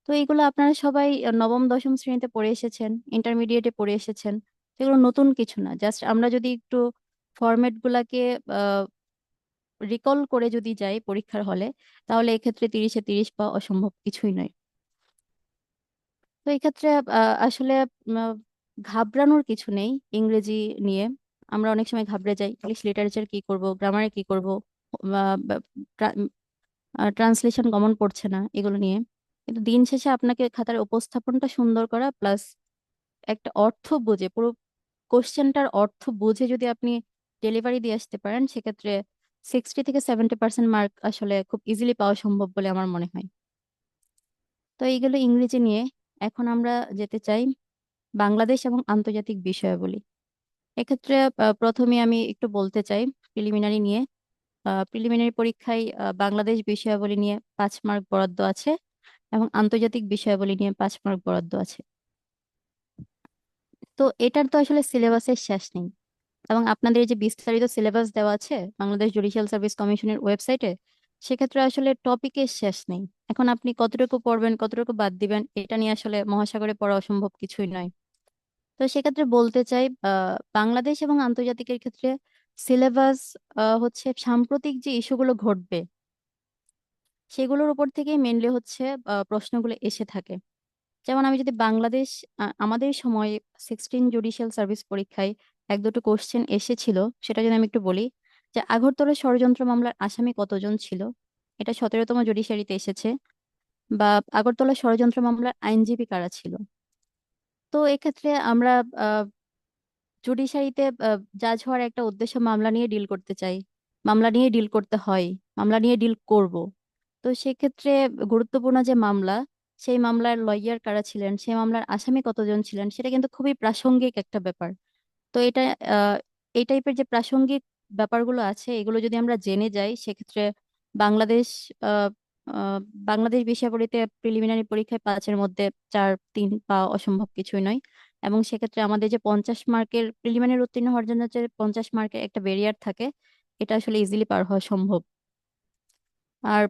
তো এইগুলো আপনারা সবাই নবম দশম শ্রেণীতে পড়ে এসেছেন, ইন্টারমিডিয়েটে পড়ে এসেছেন। তো এগুলো নতুন কিছু না, জাস্ট আমরা যদি একটু ফরম্যাট গুলাকে রিকল করে যদি যাই পরীক্ষার হলে, তাহলে এক্ষেত্রে 30-এ 30 পাওয়া অসম্ভব কিছুই নয়। এই ক্ষেত্রে আসলে আহ, ঘাবড়ানোর কিছু নেই ইংরেজি নিয়ে। আমরা অনেক সময় ঘাবড়ে যাই, ইংলিশ লিটারেচার কি করব, গ্রামারে কি করব, ট্রান্সলেশন কমন পড়ছে না, এগুলো নিয়ে। কিন্তু দিন শেষে আপনাকে খাতার উপস্থাপনটা সুন্দর করা প্লাস একটা অর্থ বুঝে, পুরো কোশ্চেনটার অর্থ বুঝে যদি আপনি ডেলিভারি দিয়ে আসতে পারেন, সেক্ষেত্রে 60 থেকে 70% মার্ক আসলে খুব ইজিলি পাওয়া সম্ভব বলে আমার মনে হয়। তো এইগুলো ইংরেজি নিয়ে। এখন আমরা যেতে চাই বাংলাদেশ এবং আন্তর্জাতিক বিষয়াবলী। এক্ষেত্রে প্রথমে আমি একটু বলতে চাই প্রিলিমিনারি নিয়ে। প্রিলিমিনারি পরীক্ষায় বাংলাদেশ বিষয়াবলী নিয়ে 5 মার্ক বরাদ্দ আছে এবং আন্তর্জাতিক বিষয়াবলী নিয়ে 5 মার্ক বরাদ্দ আছে। তো এটার তো আসলে সিলেবাসের শেষ নেই, এবং আপনাদের এই যে বিস্তারিত সিলেবাস দেওয়া আছে বাংলাদেশ জুডিশিয়াল সার্ভিস কমিশনের ওয়েবসাইটে, সেক্ষেত্রে আসলে টপিকের শেষ নেই। এখন আপনি কতটুকু পড়বেন, কতটুকু বাদ দিবেন, এটা নিয়ে আসলে মহাসাগরে পড়া অসম্ভব কিছুই নয়। তো সেক্ষেত্রে বলতে চাই বাংলাদেশ এবং আন্তর্জাতিকের ক্ষেত্রে সিলেবাস হচ্ছে সাম্প্রতিক যে ইস্যুগুলো ঘটবে সেগুলোর উপর থেকেই মেনলি হচ্ছে প্রশ্নগুলো এসে থাকে। যেমন আমি যদি বাংলাদেশ, আমাদের সময় 16 জুডিশিয়াল সার্ভিস পরীক্ষায় এক দুটো কোশ্চেন এসেছিল, সেটা যদি আমি একটু বলি, যে আগরতলা ষড়যন্ত্র মামলার আসামি কতজন ছিল, এটা 17তম জুডিশিয়ারিতে এসেছে। বা আগরতলা ষড়যন্ত্র মামলার আইনজীবী কারা ছিল। তো এক্ষেত্রে আমরা জুডিশিয়ারিতে জাজ হওয়ার একটা উদ্দেশ্য মামলা নিয়ে ডিল করতে চাই, মামলা নিয়ে ডিল করতে হয়, মামলা নিয়ে ডিল করব। তো সেক্ষেত্রে গুরুত্বপূর্ণ যে মামলা, সেই মামলার লয়ার কারা ছিলেন, সেই মামলার আসামি কতজন ছিলেন, সেটা কিন্তু খুবই প্রাসঙ্গিক একটা ব্যাপার। তো এটা আহ, এই টাইপের যে প্রাসঙ্গিক ব্যাপারগুলো আছে, এগুলো যদি আমরা জেনে যাই, সেক্ষেত্রে বাংলাদেশ আহ, আহ, বাংলাদেশ বিষয়াবলীতে প্রিলিমিনারি পরীক্ষায় 5-এর মধ্যে 4-3 পাওয়া অসম্ভব কিছুই নয়। এবং সেক্ষেত্রে আমাদের যে 50 মার্কের প্রিলিমিনারি উত্তীর্ণ হওয়ার জন্য যে 50 মার্কের একটা ব্যারিয়ার থাকে, এটা আসলে ইজিলি পার হওয়া সম্ভব। আর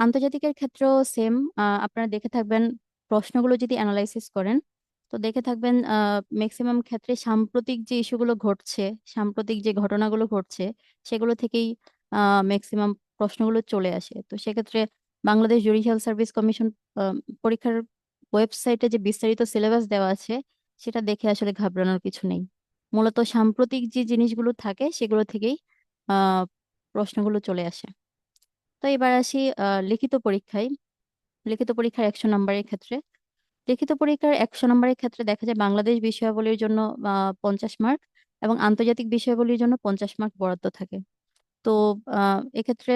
আন্তর্জাতিকের ক্ষেত্রেও সেম। আপনারা দেখে থাকবেন প্রশ্নগুলো যদি অ্যানালাইসিস করেন, তো দেখে থাকবেন ম্যাক্সিমাম ক্ষেত্রে সাম্প্রতিক যে ইস্যুগুলো ঘটছে, সাম্প্রতিক যে ঘটনাগুলো ঘটছে, সেগুলো থেকেই ম্যাক্সিমাম প্রশ্নগুলো চলে আসে। তো সেক্ষেত্রে বাংলাদেশ জুডিশিয়াল সার্ভিস কমিশন পরীক্ষার ওয়েবসাইটে যে বিস্তারিত সিলেবাস দেওয়া আছে, সেটা দেখে আসলে ঘাবড়ানোর কিছু নেই। মূলত সাম্প্রতিক যে জিনিসগুলো থাকে সেগুলো থেকেই আহ প্রশ্নগুলো চলে আসে। তো এবার আসি লিখিত পরীক্ষায়। লিখিত পরীক্ষার 100 নম্বরের ক্ষেত্রে, লিখিত পরীক্ষার 100 নম্বরের ক্ষেত্রে দেখা যায় বাংলাদেশ বিষয়াবলীর জন্য 50 মার্ক এবং আন্তর্জাতিক বিষয়াবলীর জন্য 50 মার্ক বরাদ্দ থাকে। তো এক্ষেত্রে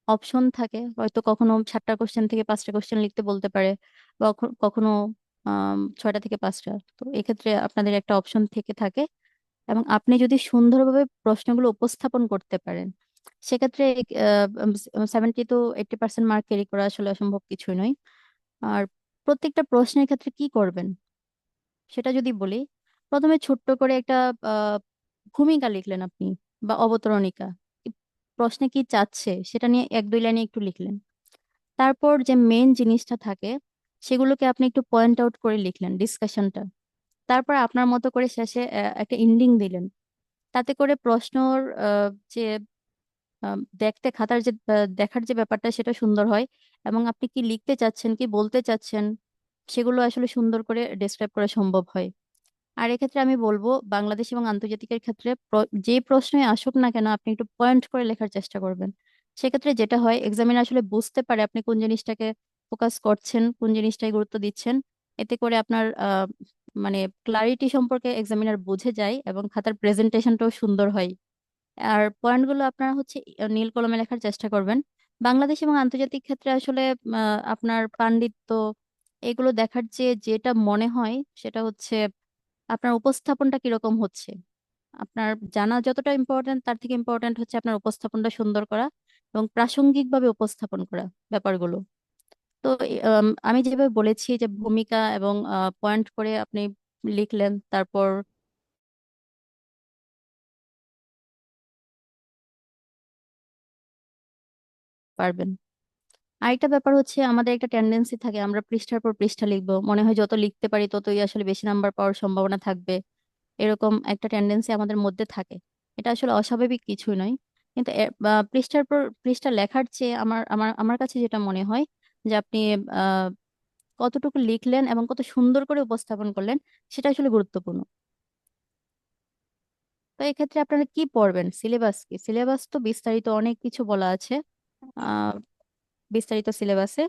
অপশন থাকে, হয়তো কখনো 7টা কোশ্চেন থেকে 5টা কোশ্চেন লিখতে বলতে পারে, বা কখনো 6টা থেকে 5টা। তো এক্ষেত্রে আপনাদের একটা অপশন থেকে থাকে, এবং আপনি যদি সুন্দরভাবে প্রশ্নগুলো উপস্থাপন করতে পারেন, সেক্ষেত্রে 70 to 80% মার্ক ক্যারি করা আসলে অসম্ভব কিছুই নয়। আর প্রত্যেকটা প্রশ্নের ক্ষেত্রে কি করবেন সেটা যদি বলি, প্রথমে ছোট্ট করে একটা আহ, ভূমিকা লিখলেন আপনি, বা অবতরণিকা, কি প্রশ্নে কি চাচ্ছে সেটা নিয়ে 1-2 লাইনে একটু লিখলেন। তারপর যে মেন জিনিসটা থাকে, সেগুলোকে আপনি একটু পয়েন্ট আউট করে লিখলেন ডিসকাশনটা। তারপর আপনার মতো করে শেষে একটা এন্ডিং দিলেন। তাতে করে প্রশ্নর যে দেখতে খাতার যে দেখার যে ব্যাপারটা, সেটা সুন্দর হয়। এবং আপনি কি লিখতে চাচ্ছেন, কি বলতে চাচ্ছেন, সেগুলো আসলে সুন্দর করে ডেসক্রাইব করা সম্ভব হয়। আর এক্ষেত্রে আমি বলবো বাংলাদেশ এবং আন্তর্জাতিকের ক্ষেত্রে যে প্রশ্নই আসুক না কেন, আপনি একটু পয়েন্ট করে লেখার চেষ্টা করবেন। সেক্ষেত্রে যেটা হয়, এক্সামিনার আসলে বুঝতে পারে আপনি কোন জিনিসটাকে ফোকাস করছেন, কোন জিনিসটাই গুরুত্ব দিচ্ছেন। এতে করে আপনার মানে ক্লারিটি সম্পর্কে এক্সামিনার বুঝে যায়, এবং খাতার প্রেজেন্টেশনটাও সুন্দর হয়। আর পয়েন্টগুলো আপনারা হচ্ছে নীল কলমে লেখার চেষ্টা করবেন। বাংলাদেশ এবং আন্তর্জাতিক ক্ষেত্রে আসলে আপনার পাণ্ডিত্য, এগুলো দেখার চেয়ে যেটা মনে হয় সেটা হচ্ছে আপনার উপস্থাপনটা কিরকম হচ্ছে। আপনার জানা যতটা ইম্পর্ট্যান্ট, তার থেকে ইম্পর্ট্যান্ট হচ্ছে আপনার উপস্থাপনটা সুন্দর করা এবং প্রাসঙ্গিকভাবে উপস্থাপন করা ব্যাপারগুলো। তো আমি যেভাবে বলেছি যে ভূমিকা এবং পয়েন্ট করে আপনি লিখলেন, তারপর পারবেন। আরেকটা ব্যাপার হচ্ছে, আমাদের একটা টেন্ডেন্সি থাকে আমরা পৃষ্ঠার পর পৃষ্ঠা লিখবো, মনে হয় যত লিখতে পারি ততই আসলে বেশি নাম্বার পাওয়ার সম্ভাবনা থাকবে। এরকম একটা টেন্ডেন্সি আমাদের মধ্যে থাকে। এটা আসলে অস্বাভাবিক কিছুই নয়। কিন্তু পৃষ্ঠার পর পৃষ্ঠা লেখার চেয়ে আমার আমার আমার কাছে যেটা মনে হয়, যে আপনি কতটুকু লিখলেন এবং কত সুন্দর করে উপস্থাপন করলেন, সেটা আসলে গুরুত্বপূর্ণ। তো এক্ষেত্রে আপনারা কি পড়বেন, সিলেবাস কি? সিলেবাস তো বিস্তারিত অনেক কিছু বলা আছে আহ বিস্তারিত সিলেবাসে।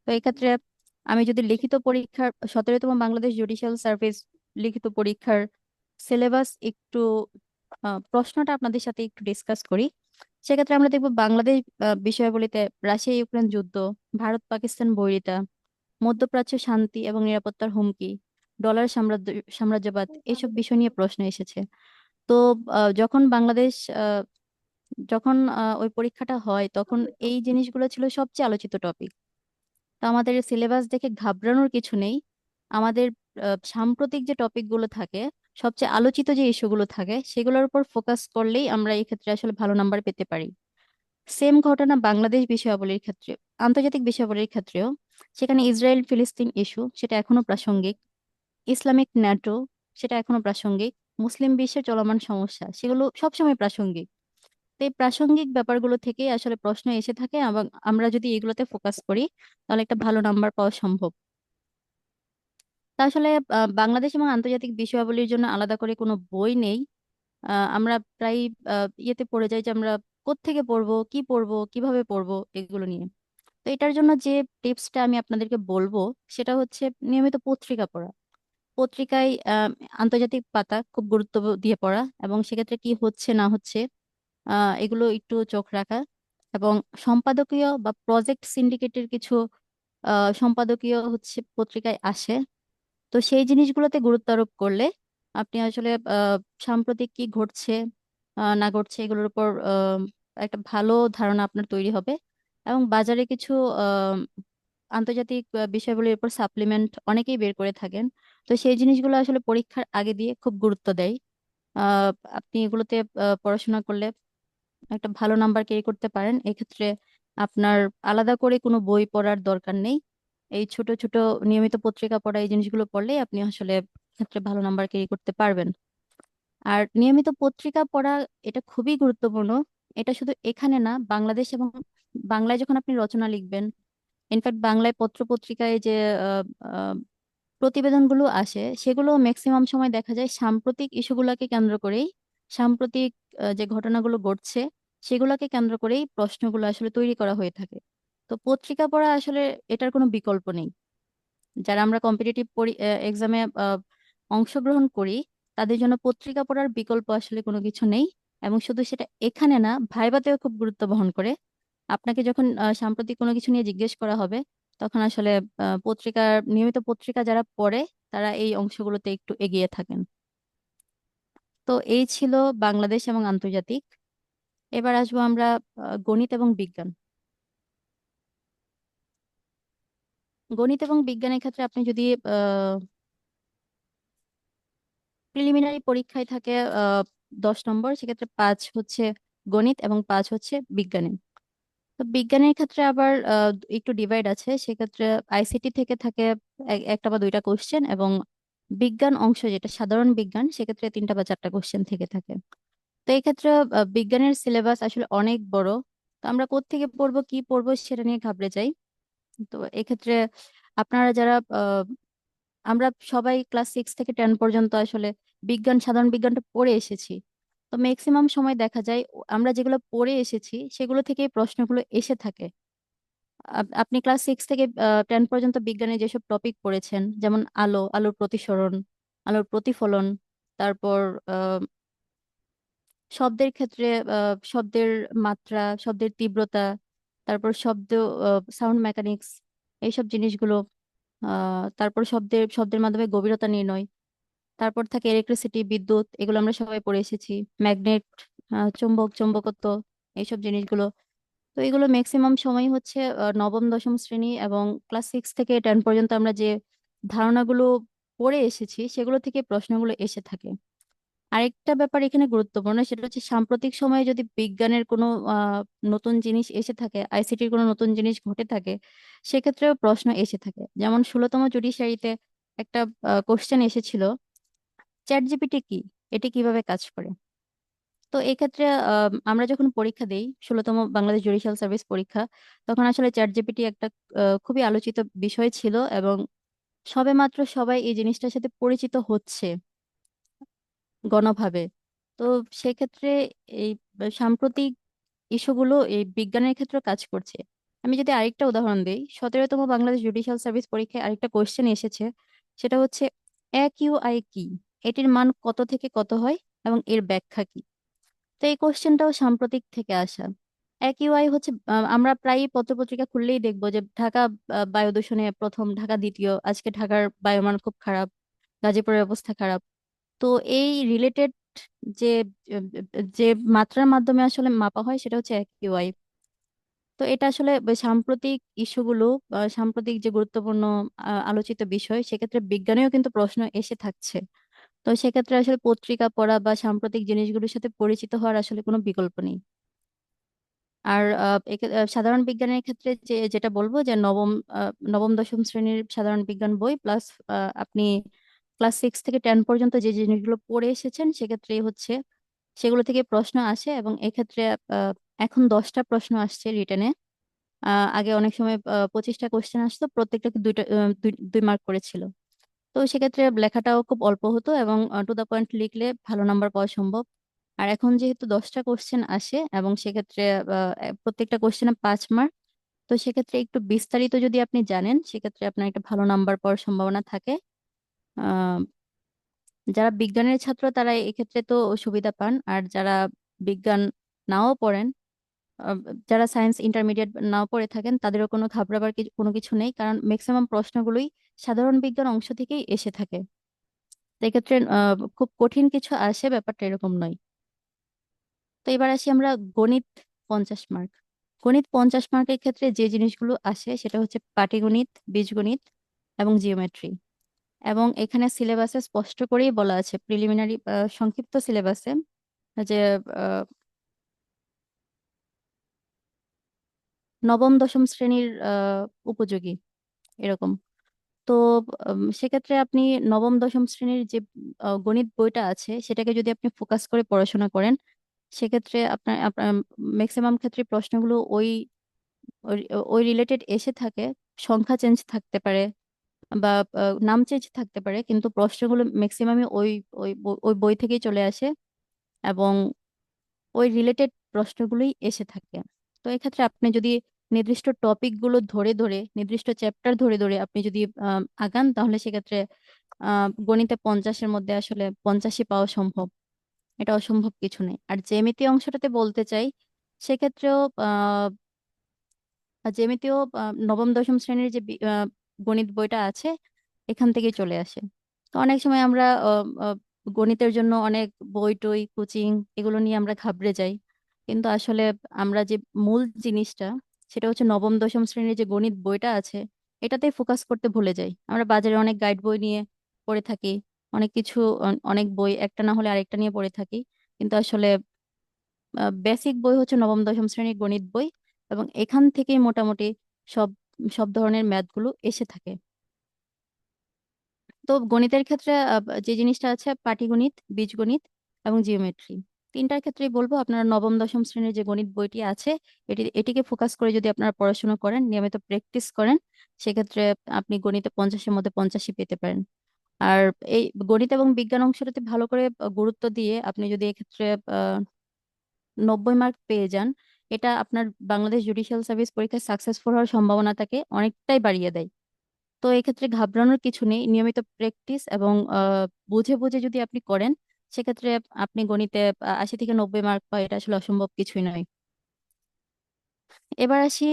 তো এক্ষেত্রে আমি যদি লিখিত পরীক্ষার 17তম বাংলাদেশ জুডিশিয়াল সার্ভিস লিখিত পরীক্ষার সিলেবাস একটু প্রশ্নটা আপনাদের সাথে একটু ডিসকাস করি, সেক্ষেত্রে আমরা দেখব বাংলাদেশ বিষয়াবলিতে রাশিয়া ইউক্রেন যুদ্ধ, ভারত পাকিস্তান বৈরিতা, মধ্যপ্রাচ্য শান্তি এবং নিরাপত্তার হুমকি, ডলার সাম্রাজ্যবাদ, এইসব বিষয় নিয়ে প্রশ্ন এসেছে। তো যখন বাংলাদেশ যখন ওই পরীক্ষাটা হয় তখন এই জিনিসগুলো ছিল সবচেয়ে আলোচিত টপিক। তো আমাদের সিলেবাস দেখে ঘাবড়ানোর কিছু নেই। আমাদের সাম্প্রতিক যে টপিকগুলো থাকে, সবচেয়ে আলোচিত যে ইস্যুগুলো থাকে, সেগুলোর উপর ফোকাস করলেই আমরা এই ক্ষেত্রে আসলে ভালো নাম্বার পেতে পারি। সেম ঘটনা বাংলাদেশ বিষয়াবলীর ক্ষেত্রে, আন্তর্জাতিক বিষয়াবলীর ক্ষেত্রেও। সেখানে ইসরায়েল ফিলিস্তিন ইস্যু, সেটা এখনো প্রাসঙ্গিক। ইসলামিক ন্যাটো, সেটা এখনো প্রাসঙ্গিক। মুসলিম বিশ্বের চলমান সমস্যা, সেগুলো সবসময় প্রাসঙ্গিক। তো এই প্রাসঙ্গিক ব্যাপারগুলো থেকে আসলে প্রশ্ন এসে থাকে এবং আমরা যদি এগুলোতে ফোকাস করি তাহলে একটা ভালো নাম্বার পাওয়া সম্ভব। তা আসলে বাংলাদেশ এবং আন্তর্জাতিক বিষয়াবলীর জন্য আলাদা করে কোনো বই নেই। আমরা প্রায় ইয়েতে পড়ে যাই যে আমরা কোত্থেকে পড়বো, কি পড়বো, কিভাবে পড়বো, এগুলো নিয়ে। তো এটার জন্য যে টিপসটা আমি আপনাদেরকে বলবো সেটা হচ্ছে নিয়মিত পত্রিকা পড়া। পত্রিকায় আন্তর্জাতিক পাতা খুব গুরুত্ব দিয়ে পড়া এবং সেক্ষেত্রে কি হচ্ছে না হচ্ছে এগুলো একটু চোখ রাখা। এবং সম্পাদকীয় বা প্রজেক্ট সিন্ডিকেটের কিছু সম্পাদকীয় হচ্ছে পত্রিকায় আসে। তো সেই জিনিসগুলোতে গুরুত্ব আরোপ করলে আপনি আসলে সাম্প্রতিক কি ঘটছে না ঘটছে এগুলোর উপর একটা ভালো ধারণা আপনার তৈরি হবে। এবং বাজারে কিছু আহ, আন্তর্জাতিক বিষয়গুলির উপর সাপ্লিমেন্ট অনেকেই বের করে থাকেন। তো সেই জিনিসগুলো আসলে পরীক্ষার আগে দিয়ে খুব গুরুত্ব দেয়। আহ, আপনি এগুলোতে পড়াশোনা করলে একটা ভালো নাম্বার ক্যারি করতে পারেন। এক্ষেত্রে আপনার আলাদা করে কোনো বই পড়ার দরকার নেই। এই ছোট ছোট নিয়মিত পত্রিকা পড়া, এই জিনিসগুলো পড়লেই আপনি আসলে ক্ষেত্রে ভালো নাম্বার ক্যারি করতে পারবেন। আর নিয়মিত পত্রিকা পড়া এটা খুবই গুরুত্বপূর্ণ। এটা শুধু এখানে না, বাংলাদেশ এবং বাংলায় যখন আপনি রচনা লিখবেন, ইনফ্যাক্ট বাংলায় পত্র পত্রিকায় যে আহ, আহ, প্রতিবেদনগুলো আসে, সেগুলো ম্যাক্সিমাম সময় দেখা যায় সাম্প্রতিক ইস্যুগুলোকে কেন্দ্র করেই, সাম্প্রতিক যে ঘটনাগুলো ঘটছে সেগুলোকে কেন্দ্র করেই প্রশ্নগুলো আসলে তৈরি করা হয়ে থাকে। তো পত্রিকা পড়া আসলে এটার কোনো বিকল্প নেই। যারা আমরা কম্পিটিটিভ এক্সামে অংশগ্রহণ করি, তাদের জন্য পত্রিকা পড়ার বিকল্প আসলে কোনো কিছু নেই। এবং শুধু সেটা এখানে না, ভাইভাতেও খুব গুরুত্ব বহন করে। আপনাকে যখন সাম্প্রতিক কোনো কিছু নিয়ে জিজ্ঞেস করা হবে, তখন আসলে পত্রিকার নিয়মিত পত্রিকা যারা পড়ে তারা এই অংশগুলোতে একটু এগিয়ে থাকেন। তো এই ছিল বাংলাদেশ এবং আন্তর্জাতিক। এবার আসবো আমরা গণিত এবং বিজ্ঞান। গণিত এবং বিজ্ঞানের ক্ষেত্রে আপনি যদি প্রিলিমিনারি পরীক্ষায় থাকে 10 নম্বর, সেক্ষেত্রে 5 হচ্ছে গণিত এবং 5 হচ্ছে বিজ্ঞানে। তো বিজ্ঞানের ক্ষেত্রে আবার একটু ডিভাইড আছে। সেক্ষেত্রে আইসিটি থেকে থাকে একটা বা দুইটা কোশ্চেন, এবং বিজ্ঞান অংশ যেটা সাধারণ বিজ্ঞান, সেক্ষেত্রে 3টা বা 4টা কোশ্চেন থেকে থাকে। তো এই ক্ষেত্রে বিজ্ঞানের সিলেবাস আসলে অনেক বড়। তো আমরা কোত্থেকে পড়বো, কি পড়বো, সেটা নিয়ে ঘাবড়ে যাই। তো এক্ষেত্রে আপনারা যারা আমরা সবাই ক্লাস 6 থেকে 10 পর্যন্ত আসলে সাধারণ বিজ্ঞানটা পড়ে এসেছি। তো ম্যাক্সিমাম সময় দেখা যায় আমরা যেগুলো পড়ে এসেছি সেগুলো থেকে প্রশ্নগুলো এসে থাকে। আপনি ক্লাস 6 থেকে 10 পর্যন্ত বিজ্ঞানে যেসব টপিক পড়েছেন, যেমন আলোর প্রতিসরণ, আলোর প্রতিফলন, তারপর আহ, শব্দের ক্ষেত্রে শব্দের মাত্রা, শব্দের তীব্রতা, তারপর সাউন্ড মেকানিক্স, এইসব জিনিসগুলো, তারপর শব্দের মাধ্যমে গভীরতা নির্ণয়, তারপর থাকে ইলেকট্রিসিটি, বিদ্যুৎ, এগুলো আমরা সবাই পড়ে এসেছি। ম্যাগনেট, চৌম্বকত্ব, এইসব জিনিসগুলো। তো এগুলো ম্যাক্সিমাম সময় হচ্ছে নবম দশম শ্রেণী এবং ক্লাস 6 থেকে 10 পর্যন্ত আমরা যে ধারণাগুলো পড়ে এসেছি সেগুলো থেকে প্রশ্নগুলো এসে থাকে। আরেকটা ব্যাপার এখানে গুরুত্বপূর্ণ, সেটা হচ্ছে সাম্প্রতিক সময়ে যদি বিজ্ঞানের কোনো আহ নতুন জিনিস এসে থাকে, আইসিটির কোনো নতুন জিনিস ঘটে থাকে, সেক্ষেত্রেও প্রশ্ন এসে থাকে। যেমন 16তম জুডিশিয়ারিতে একটা কোশ্চেন এসেছিল, চ্যাট জিপিটি কি, এটি কিভাবে কাজ করে। তো এই ক্ষেত্রে আমরা যখন পরীক্ষা দেই 16তম বাংলাদেশ জুডিশিয়াল সার্ভিস পরীক্ষা, তখন আসলে চ্যাট জিপিটি একটা খুবই আলোচিত বিষয় ছিল, এবং সবেমাত্র সবাই এই জিনিসটার সাথে পরিচিত হচ্ছে গণভাবে। তো সেক্ষেত্রে এই সাম্প্রতিক ইস্যুগুলো এই বিজ্ঞানের ক্ষেত্রে কাজ করছে। আমি যদি আরেকটা উদাহরণ দিই, 17তম বাংলাদেশ জুডিশিয়াল সার্ভিস পরীক্ষায় আরেকটা কোশ্চেন এসেছে, সেটা হচ্ছে একিউআই কি, এটির মান কত থেকে কত হয় এবং এর ব্যাখ্যা কি। তো এই কোশ্চেনটাও সাম্প্রতিক থেকে আসা। একিউআই হচ্ছে আমরা প্রায়ই পত্রপত্রিকা খুললেই দেখবো যে ঢাকা বায়ু দূষণে প্রথম, ঢাকা দ্বিতীয়, আজকে ঢাকার বায়ুমান খুব খারাপ, গাজীপুরের অবস্থা খারাপ। তো এই রিলেটেড যে যে মাত্রার মাধ্যমে আসলে মাপা হয় সেটা হচ্ছে একিউআই। তো এটা আসলে সাম্প্রতিক ইস্যুগুলো, সাম্প্রতিক যে গুরুত্বপূর্ণ আলোচিত বিষয়, সেক্ষেত্রে বিজ্ঞানেও কিন্তু প্রশ্ন এসে থাকছে। তো সেক্ষেত্রে আসলে পত্রিকা পড়া বা সাম্প্রতিক জিনিসগুলোর সাথে পরিচিত হওয়ার আসলে কোনো বিকল্প নেই। আর সাধারণ বিজ্ঞানের ক্ষেত্রে যেটা বলবো যে নবম দশম শ্রেণীর সাধারণ বিজ্ঞান বই প্লাস আপনি ক্লাস 6 থেকে 10 পর্যন্ত যে জিনিসগুলো পড়ে এসেছেন, সেক্ষেত্রে হচ্ছে সেগুলো থেকে প্রশ্ন আসে। এবং এক্ষেত্রে আহ, এখন 10টা প্রশ্ন আসছে রিটেনে। আগে অনেক সময় 25টা কোশ্চেন আসতো, প্রত্যেকটাকে দুইটা 2 মার্ক করেছিল। তো সেক্ষেত্রে লেখাটাও খুব অল্প হতো এবং টু দা পয়েন্ট লিখলে ভালো নাম্বার পাওয়া সম্ভব। আর এখন যেহেতু 10টা কোশ্চেন আসে এবং সেক্ষেত্রে প্রত্যেকটা কোশ্চেনে 5 মার্ক, তো সেক্ষেত্রে একটু বিস্তারিত যদি আপনি জানেন, সেক্ষেত্রে আপনার একটা ভালো নাম্বার পাওয়ার সম্ভাবনা থাকে। আহ যারা বিজ্ঞানের ছাত্র তারা এক্ষেত্রে তো সুবিধা পান, আর যারা বিজ্ঞান নাও পড়েন, আহ, যারা সায়েন্স ইন্টারমিডিয়েট নাও পড়ে থাকেন, তাদেরও কোনো ঘাবড়াবার কোনো কিছু নেই, কারণ ম্যাক্সিমাম প্রশ্নগুলোই সাধারণ বিজ্ঞান অংশ থেকেই এসে থাকে। তো এক্ষেত্রে খুব কঠিন কিছু আসে ব্যাপারটা এরকম নয়। তো এবার আসি আমরা গণিত 50 মার্ক। গণিত 50 মার্কের ক্ষেত্রে যে জিনিসগুলো আসে সেটা হচ্ছে পাটিগণিত, বীজগণিত এবং জিওমেট্রি। এবং এখানে সিলেবাসে স্পষ্ট করেই বলা আছে, প্রিলিমিনারি সংক্ষিপ্ত সিলেবাসে, যে আহ, নবম দশম শ্রেণীর উপযোগী এরকম। তো সেক্ষেত্রে আপনি নবম দশম শ্রেণীর যে গণিত বইটা আছে সেটাকে যদি আপনি ফোকাস করে পড়াশোনা করেন, সেক্ষেত্রে আপনার আপনার ম্যাক্সিমাম ক্ষেত্রে প্রশ্নগুলো ওই ওই ওই রিলেটেড এসে থাকে। সংখ্যা চেঞ্জ থাকতে পারে বা নাম চেঞ্জ থাকতে পারে, কিন্তু প্রশ্নগুলো ম্যাক্সিমামই ওই বই থেকেই চলে আসে এবং ওই রিলেটেড প্রশ্নগুলোই এসে থাকে। তো এক্ষেত্রে আপনি যদি নির্দিষ্ট টপিক গুলো ধরে ধরে, নির্দিষ্ট চ্যাপ্টার ধরে ধরে আপনি যদি আগান, তাহলে সেক্ষেত্রে গণিতে 50-এর মধ্যে আসলে 85 পাওয়া সম্ভব। এটা অসম্ভব কিছু নেই। আর জ্যামিতি অংশটাতে বলতে চাই, সেক্ষেত্রেও জ্যামিতিও নবম দশম শ্রেণীর যে গণিত বইটা আছে এখান থেকেই চলে আসে। তো অনেক সময় আমরা গণিতের জন্য অনেক বই টই কোচিং এগুলো নিয়ে আমরা ঘাবড়ে যাই, কিন্তু আসলে আমরা যে মূল জিনিসটা, সেটা হচ্ছে নবম দশম শ্রেণীর যে গণিত বইটা আছে এটাতেই ফোকাস করতে ভুলে যাই। আমরা বাজারে অনেক গাইড বই নিয়ে পড়ে থাকি, অনেক কিছু, অনেক বই একটা না হলে আরেকটা নিয়ে পড়ে থাকি, কিন্তু আসলে বেসিক বই হচ্ছে নবম দশম শ্রেণীর গণিত বই, এবং এখান থেকেই মোটামুটি সব সব ধরনের ম্যাথ গুলো এসে থাকে। তো গণিতের ক্ষেত্রে যে জিনিসটা আছে পাটিগণিত, বীজগণিত এবং জিওমেট্রি, তিনটার ক্ষেত্রেই বলবো আপনারা নবম দশম শ্রেণীর যে গণিত বইটি আছে এটিকে ফোকাস করে যদি আপনারা পড়াশোনা করেন, নিয়মিত প্র্যাকটিস করেন, সেক্ষেত্রে আপনি গণিতে 50-এর মধ্যে 85 পেতে পারেন। আর এই গণিত এবং বিজ্ঞান অংশটাতে ভালো করে গুরুত্ব দিয়ে আপনি যদি এক্ষেত্রে 90 মার্ক পেয়ে যান, এটা আপনার বাংলাদেশ জুডিশিয়াল সার্ভিস পরীক্ষায় সাকসেসফুল হওয়ার সম্ভাবনাটাকে অনেকটাই বাড়িয়ে দেয়। তো এক্ষেত্রে ঘাবড়ানোর কিছু নেই, নিয়মিত প্র্যাকটিস এবং বুঝে বুঝে যদি আপনি করেন, সেক্ষেত্রে আপনি গণিতে 80 থেকে 90 মার্ক পাওয়া এটা আসলে অসম্ভব কিছুই নয়। এবার আসি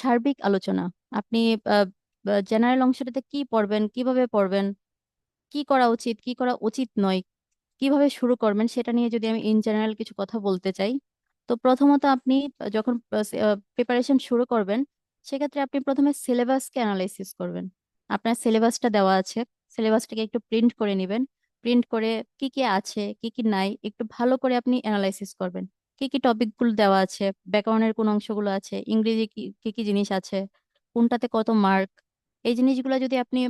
সার্বিক আলোচনা। আপনি জেনারেল অংশটাতে কি পড়বেন, কিভাবে পড়বেন, কি করা উচিত কি করা উচিত নয়, কিভাবে শুরু করবেন, সেটা নিয়ে যদি আমি ইন জেনারেল কিছু কথা বলতে চাই। তো প্রথমত আপনি যখন প্রিপারেশন শুরু করবেন, সেক্ষেত্রে আপনি প্রথমে সিলেবাসকে অ্যানালাইসিস করবেন। আপনার সিলেবাসটা দেওয়া আছে, সিলেবাসটাকে একটু প্রিন্ট করে নেবেন। প্রিন্ট করে কি কি আছে কি কি নাই একটু ভালো করে আপনি অ্যানালাইসিস করবেন। কি কি টপিকগুলো দেওয়া আছে, ব্যাকরণের কোন অংশগুলো আছে, ইংরেজি কি কি কি জিনিস আছে, কোনটাতে কত মার্ক, এই জিনিসগুলো যদি আপনি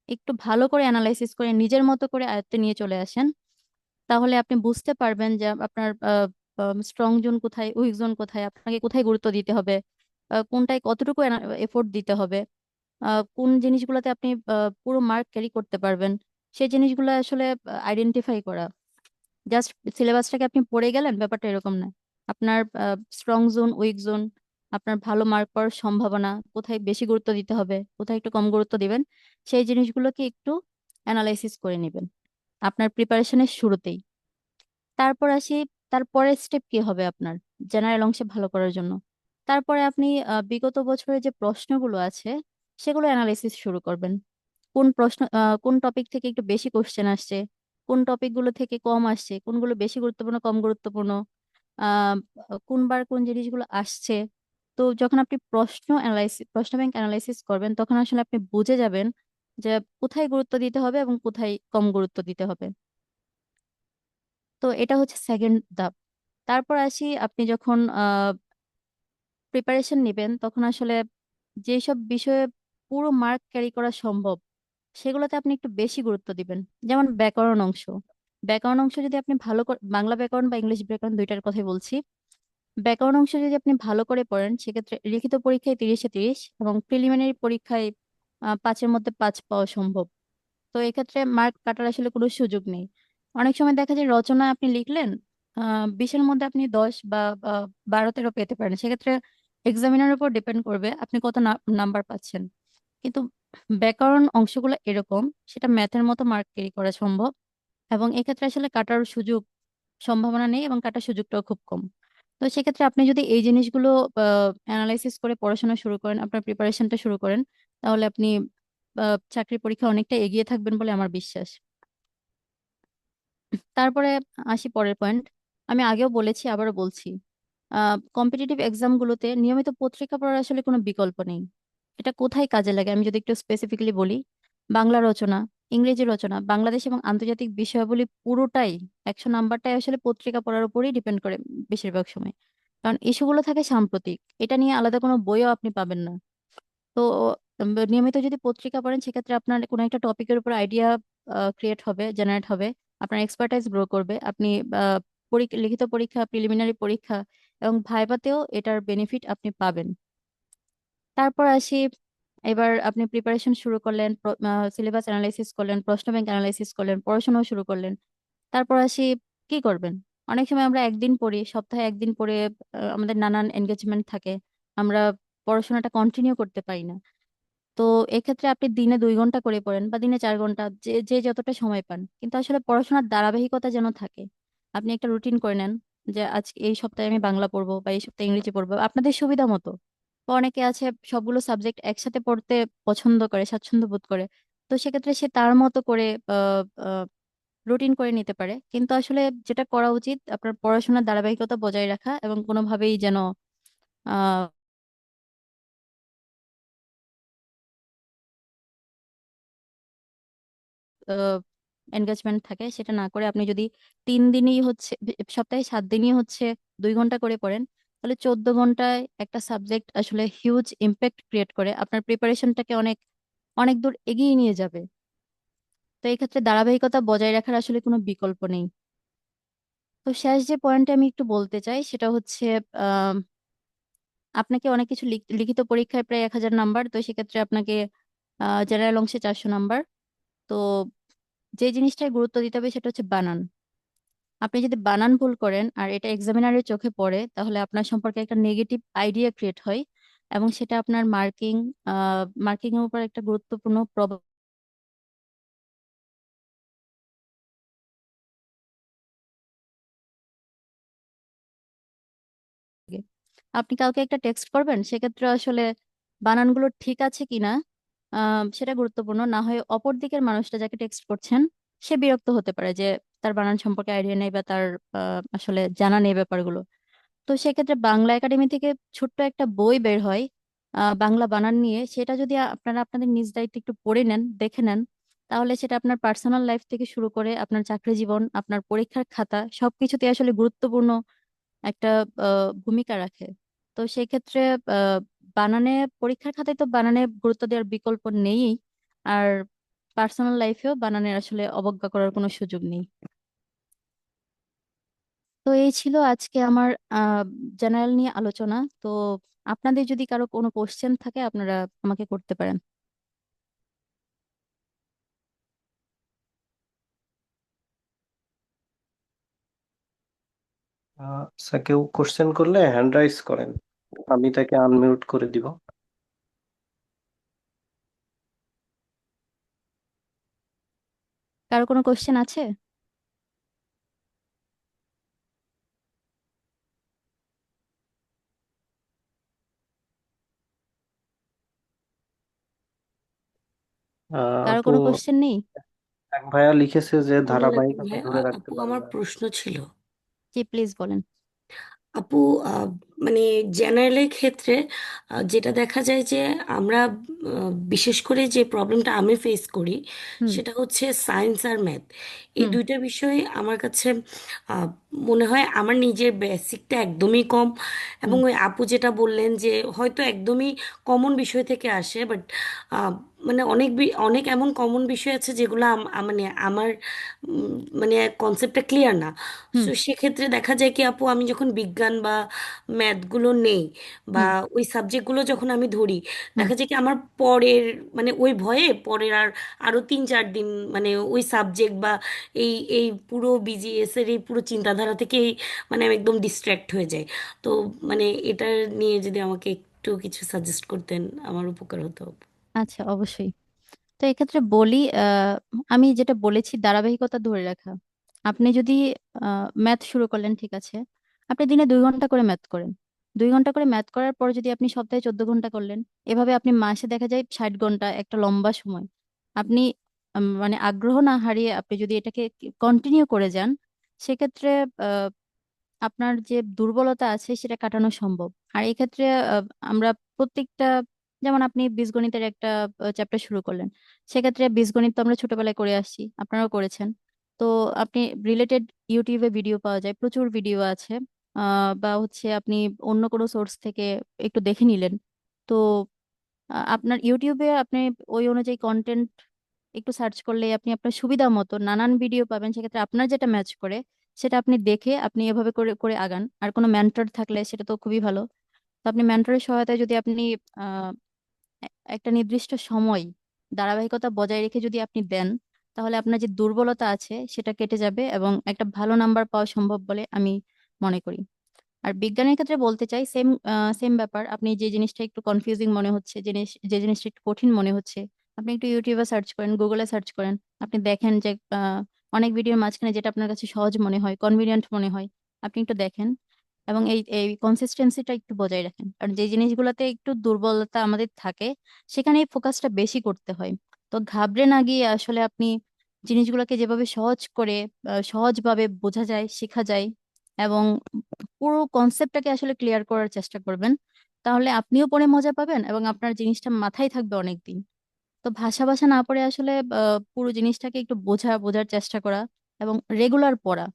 একটু ভালো করে অ্যানালাইসিস করে নিজের মতো করে আয়ত্তে নিয়ে চলে আসেন, তাহলে আপনি বুঝতে পারবেন যে আপনার স্ট্রং জোন কোথায়, উইক জোন কোথায়, আপনাকে কোথায় গুরুত্ব দিতে হবে, কোনটায় কতটুকু এফোর্ট দিতে হবে, কোন জিনিসগুলোতে আপনি পুরো মার্ক ক্যারি করতে পারবেন, সেই জিনিসগুলো আসলে আইডেন্টিফাই করা। জাস্ট সিলেবাসটাকে আপনি পড়ে গেলেন, ব্যাপারটা এরকম না। আপনার স্ট্রং জোন, উইক জোন, আপনার ভালো মার্ক পাওয়ার সম্ভাবনা, কোথায় বেশি গুরুত্ব দিতে হবে, কোথায় একটু কম গুরুত্ব দিবেন, সেই জিনিসগুলোকে একটু অ্যানালাইসিস করে নেবেন আপনার প্রিপারেশনের শুরুতেই। তারপর আসি, তারপরের স্টেপ কি হবে আপনার জেনারেল অংশে ভালো করার জন্য। তারপরে আপনি বিগত বছরের যে প্রশ্নগুলো আছে সেগুলো অ্যানালাইসিস শুরু করবেন। কোন টপিক থেকে একটু বেশি কোশ্চেন আসছে, কোন টপিকগুলো থেকে কম আসছে, কোনগুলো বেশি গুরুত্বপূর্ণ কম গুরুত্বপূর্ণ, আহ কোনবার কোন জিনিসগুলো আসছে। তো যখন আপনি প্রশ্ন ব্যাংক অ্যানালাইসিস করবেন, তখন আসলে আপনি বুঝে যাবেন যে কোথায় গুরুত্ব দিতে হবে এবং কোথায় কম গুরুত্ব দিতে হবে। তো এটা হচ্ছে সেকেন্ড ধাপ। তারপর আসি, আপনি যখন প্রিপারেশন নেবেন তখন আসলে যেসব বিষয়ে পুরো মার্ক ক্যারি করা সম্ভব সেগুলোতে আপনি একটু বেশি গুরুত্ব দিবেন। যেমন ব্যাকরণ অংশ। ব্যাকরণ অংশ যদি আপনি বাংলা ব্যাকরণ বা ইংলিশ ব্যাকরণ দুইটার কথাই বলছি। ব্যাকরণ অংশ যদি আপনি ভালো করে পড়েন, সেক্ষেত্রে লিখিত পরীক্ষায় 30-এ 30 এবং প্রিলিমিনারি পরীক্ষায় 5-এর মধ্যে 5 পাওয়া সম্ভব। তো এক্ষেত্রে মার্ক কাটার আসলে কোনো সুযোগ নেই। অনেক সময় দেখা যায় রচনা আপনি লিখলেন, 20-এর মধ্যে আপনি 10 বা 12-13 পেতে পারেন। সেক্ষেত্রে এক্সামিনার উপর ডিপেন্ড করবে আপনি কত নাম্বার পাচ্ছেন। কিন্তু ব্যাকরণ অংশগুলো এরকম, সেটা ম্যাথের মতো মার্ক ক্যারি করা সম্ভব, এবং এক্ষেত্রে আসলে কাটার সম্ভাবনা নেই এবং কাটার সুযোগটাও খুব কম। তো সেক্ষেত্রে আপনি যদি এই জিনিসগুলো অ্যানালাইসিস করে পড়াশোনা শুরু করেন, আপনার প্রিপারেশনটা শুরু করেন, তাহলে আপনি চাকরি পরীক্ষা অনেকটা এগিয়ে থাকবেন বলে আমার বিশ্বাস। তারপরে আসি পরের পয়েন্ট। আমি আগেও বলেছি, আবারও বলছি, কম্পিটিটিভ এক্সামগুলোতে নিয়মিত পত্রিকা পড়ার আসলে কোনো বিকল্প নেই। এটা কোথায় কাজে লাগে আমি যদি একটু স্পেসিফিক্যালি বলি, বাংলা রচনা, ইংরেজি রচনা, বাংলাদেশ এবং আন্তর্জাতিক বিষয়াবলী পুরোটাই, 100 নাম্বারটাই আসলে পত্রিকা পড়ার উপরই ডিপেন্ড করে বেশিরভাগ সময়। কারণ ইস্যুগুলো থাকে সাম্প্রতিক, এটা নিয়ে আলাদা কোনো বইও আপনি পাবেন না। তো নিয়মিত যদি পত্রিকা পড়েন, সেক্ষেত্রে আপনার কোনো একটা টপিকের উপর আইডিয়া ক্রিয়েট হবে, জেনারেট হবে, আপনার এক্সপার্টাইজ গ্রো করবে। আপনি লিখিত পরীক্ষা, প্রিলিমিনারি পরীক্ষা এবং ভাইভাতেও এটার বেনিফিট আপনি পাবেন। তারপর আসি, এবার আপনি প্রিপারেশন শুরু করলেন, সিলেবাস অ্যানালাইসিস করলেন, প্রশ্ন ব্যাংক অ্যানালাইসিস করলেন, পড়াশোনাও শুরু করলেন। তারপর আসি, কি করবেন। অনেক সময় আমরা একদিন পড়ি, সপ্তাহে একদিন পড়ে আমাদের নানান এনগেজমেন্ট থাকে, আমরা পড়াশোনাটা কন্টিনিউ করতে পারি না। তো এক্ষেত্রে আপনি দিনে 2 ঘন্টা করে পড়েন বা দিনে 4 ঘন্টা, যে যে যতটা সময় পান, কিন্তু আসলে পড়াশোনার ধারাবাহিকতা যেন থাকে। আপনি একটা রুটিন করে নেন যে আজ এই সপ্তাহে আমি বাংলা পড়বো বা এই সপ্তাহে ইংরেজি পড়বো, আপনাদের সুবিধা মতো। বা অনেকে আছে সবগুলো সাবজেক্ট একসাথে পড়তে পছন্দ করে, স্বাচ্ছন্দ্য বোধ করে। তো সেক্ষেত্রে সে তার মতো করে রুটিন করে নিতে পারে। কিন্তু আসলে যেটা করা উচিত, আপনার পড়াশোনার ধারাবাহিকতা বজায় রাখা এবং কোনোভাবেই যেন আহ এনগেজমেন্ট থাকে, সেটা না করে আপনি যদি 3 দিনই হচ্ছে, সপ্তাহে 7 দিনই হচ্ছে 2 ঘন্টা করে পড়েন, তাহলে 14 ঘন্টায় একটা সাবজেক্ট আসলে হিউজ ইম্প্যাক্ট ক্রিয়েট করে, আপনার প্রিপারেশনটাকে অনেক অনেক দূর এগিয়ে নিয়ে যাবে। তো এই ক্ষেত্রে ধারাবাহিকতা বজায় রাখার আসলে কোনো বিকল্প নেই। তো শেষ যে পয়েন্টে আমি একটু বলতে চাই সেটা হচ্ছে, আহ আপনাকে অনেক কিছু লিখিত পরীক্ষায় প্রায় 1000 নাম্বার, তো সেক্ষেত্রে আপনাকে জেনারেল অংশে 400 নাম্বার। তো যে জিনিসটায় গুরুত্ব দিতে হবে সেটা হচ্ছে বানান। আপনি যদি বানান ভুল করেন আর এটা এক্সামিনারের চোখে পড়ে, তাহলে আপনার সম্পর্কে একটা নেগেটিভ আইডিয়া ক্রিয়েট হয়, এবং সেটা আপনার মার্কিং এর উপর একটা গুরুত্বপূর্ণ প্রভাব লাগে। আপনি কাউকে একটা টেক্সট করবেন, সেক্ষেত্রে আসলে বানানগুলো ঠিক আছে কিনা সেটা গুরুত্বপূর্ণ না হয় অপর দিকের মানুষটা যাকে টেক্সট করছেন সে বিরক্ত হতে পারে যে তার বানান সম্পর্কে আইডিয়া নেই বা তার আসলে জানা নেই ব্যাপারগুলো। তো সেক্ষেত্রে বাংলা একাডেমি থেকে ছোট্ট একটা বই বের হয় বাংলা বানান নিয়ে, সেটা যদি আপনারা আপনাদের নিজ দায়িত্বে একটু পড়ে নেন, দেখে নেন, তাহলে সেটা আপনার পার্সোনাল লাইফ থেকে শুরু করে আপনার চাকরি জীবন, আপনার পরীক্ষার খাতা, সবকিছুতে আসলে গুরুত্বপূর্ণ একটা ভূমিকা রাখে। তো সেক্ষেত্রে আহ, বানানে, পরীক্ষার খাতায় তো বানানে গুরুত্ব দেওয়ার বিকল্প নেই। আর পার্সোনাল লাইফেও বানানের আসলে অবজ্ঞা করার কোনো সুযোগ নেই। তো এই ছিল আজকে আমার জেনারেল নিয়ে আলোচনা। তো আপনাদের যদি কারো কোনো কোশ্চেন থাকে আপনারা আমাকে করতে পারেন। স্যার কেউ কোশ্চেন করলে হ্যান্ড রাইজ করেন, আমি তাকে আনমিউট করে দিব। কারো কোনো কোশ্চেন আছে? কারো আপু, কোনো কোশ্চেন নেই? এক ভাইয়া লিখেছে যে আসসালামু আলাইকুম ধারাবাহিকতা ভাই। ধরে রাখতে আপু, পারে আমার না। প্রশ্ন ছিল। জি, প্লিজ বলেন। আপু, মানে জেনারেলের ক্ষেত্রে যেটা দেখা যায় যে আমরা বিশেষ করে যে প্রবলেমটা আমি ফেস করি হুম। সেটা হচ্ছে সায়েন্স আর ম্যাথ। এই হুম। দুইটা বিষয় আমার কাছে আহ, মনে হয় আমার নিজের বেসিকটা একদমই কম। এবং হুম। ওই আপু যেটা বললেন যে হয়তো একদমই কমন বিষয় থেকে আসে, বাট মানে অনেক এমন কমন বিষয় আছে যেগুলো মানে আমার মানে কনসেপ্টটা ক্লিয়ার না। হুম। সো সেক্ষেত্রে দেখা যায় কি আপু, আমি যখন বিজ্ঞান বা ম্যাথগুলো নেই বা হুম। ওই সাবজেক্টগুলো যখন আমি ধরি, হুম। দেখা যায় কি আমার পরের মানে ওই ভয়ে পরের আরো 3-4 দিন মানে ওই সাবজেক্ট বা এই এই পুরো বিজিএস এর এই পুরো চিন্তাধারা থেকেই মানে আমি একদম ডিস্ট্র্যাক্ট হয়ে যাই। তো মানে এটা নিয়ে যদি আমাকে একটু কিছু সাজেস্ট করতেন আমার উপকার হতো। আচ্ছা, অবশ্যই। তো এক্ষেত্রে বলি, আমি যেটা বলেছি ধারাবাহিকতা ধরে রাখা। আপনি যদি ম্যাথ শুরু করলেন, ঠিক আছে, আপনি দিনে 2 ঘন্টা করে ম্যাথ করেন। 2 ঘন্টা করে ম্যাথ করার পর যদি আপনি সপ্তাহে 14 ঘন্টা করলেন, এভাবে আপনি মাসে দেখা যায় 60 ঘন্টা, একটা লম্বা সময়। আপনি মানে আগ্রহ না হারিয়ে আপনি যদি এটাকে কন্টিনিউ করে যান, সেক্ষেত্রে আপনার যে দুর্বলতা আছে সেটা কাটানো সম্ভব। আর এই ক্ষেত্রে আমরা প্রত্যেকটা, যেমন আপনি বীজগণিতের একটা চ্যাপ্টার শুরু করলেন, সেক্ষেত্রে বীজগণিত তো আমরা ছোটবেলায় করে আসছি, আপনারাও করেছেন। তো আপনি রিলেটেড ইউটিউবে ভিডিও পাওয়া যায়, প্রচুর ভিডিও আছে। বা হচ্ছে আপনি অন্য কোনো সোর্স থেকে একটু দেখে নিলেন। তো আপনার ইউটিউবে আপনি ওই অনুযায়ী কন্টেন্ট একটু সার্চ করলে আপনি আপনার সুবিধা মতো নানান ভিডিও পাবেন। সেক্ষেত্রে আপনার যেটা ম্যাচ করে সেটা আপনি দেখে আপনি এভাবে করে করে আগান। আর কোনো মেন্টর থাকলে সেটা তো খুবই ভালো। তো আপনি মেন্টরের সহায়তায় যদি আপনি আহ একটা নির্দিষ্ট সময় ধারাবাহিকতা বজায় রেখে যদি আপনি দেন, তাহলে আপনার যে দুর্বলতা আছে সেটা কেটে যাবে এবং একটা ভালো নাম্বার পাওয়া সম্ভব বলে আমি মনে করি। আর বিজ্ঞানের ক্ষেত্রে বলতে চাই, সেম সেম ব্যাপার। আপনি যে জিনিসটা একটু কনফিউজিং মনে হচ্ছে, যে জিনিসটা একটু কঠিন মনে হচ্ছে, আপনি একটু ইউটিউবে সার্চ করেন, গুগলে সার্চ করেন। আপনি দেখেন যে অনেক ভিডিওর মাঝখানে যেটা আপনার কাছে সহজ মনে হয়, কনভিনিয়েন্ট মনে হয়, আপনি একটু দেখেন। এবং এই এই কনসিস্টেন্সিটা একটু বজায় রাখেন। আর যে জিনিসগুলোতে একটু দুর্বলতা আমাদের থাকে, সেখানে ফোকাসটা বেশি করতে হয়। তো ঘাবড়ে না গিয়ে আসলে আপনি জিনিসগুলোকে যেভাবে সহজ করে সহজভাবে বোঝা যায়, শেখা যায়, এবং পুরো কনসেপ্টটাকে আসলে ক্লিয়ার করার চেষ্টা করবেন, তাহলে আপনিও পড়ে মজা পাবেন এবং আপনার জিনিসটা মাথায় থাকবে অনেকদিন। তো ভাষা ভাষা না পড়ে আসলে পুরো জিনিসটাকে একটু বোঝার চেষ্টা করা এবং রেগুলার পড়া।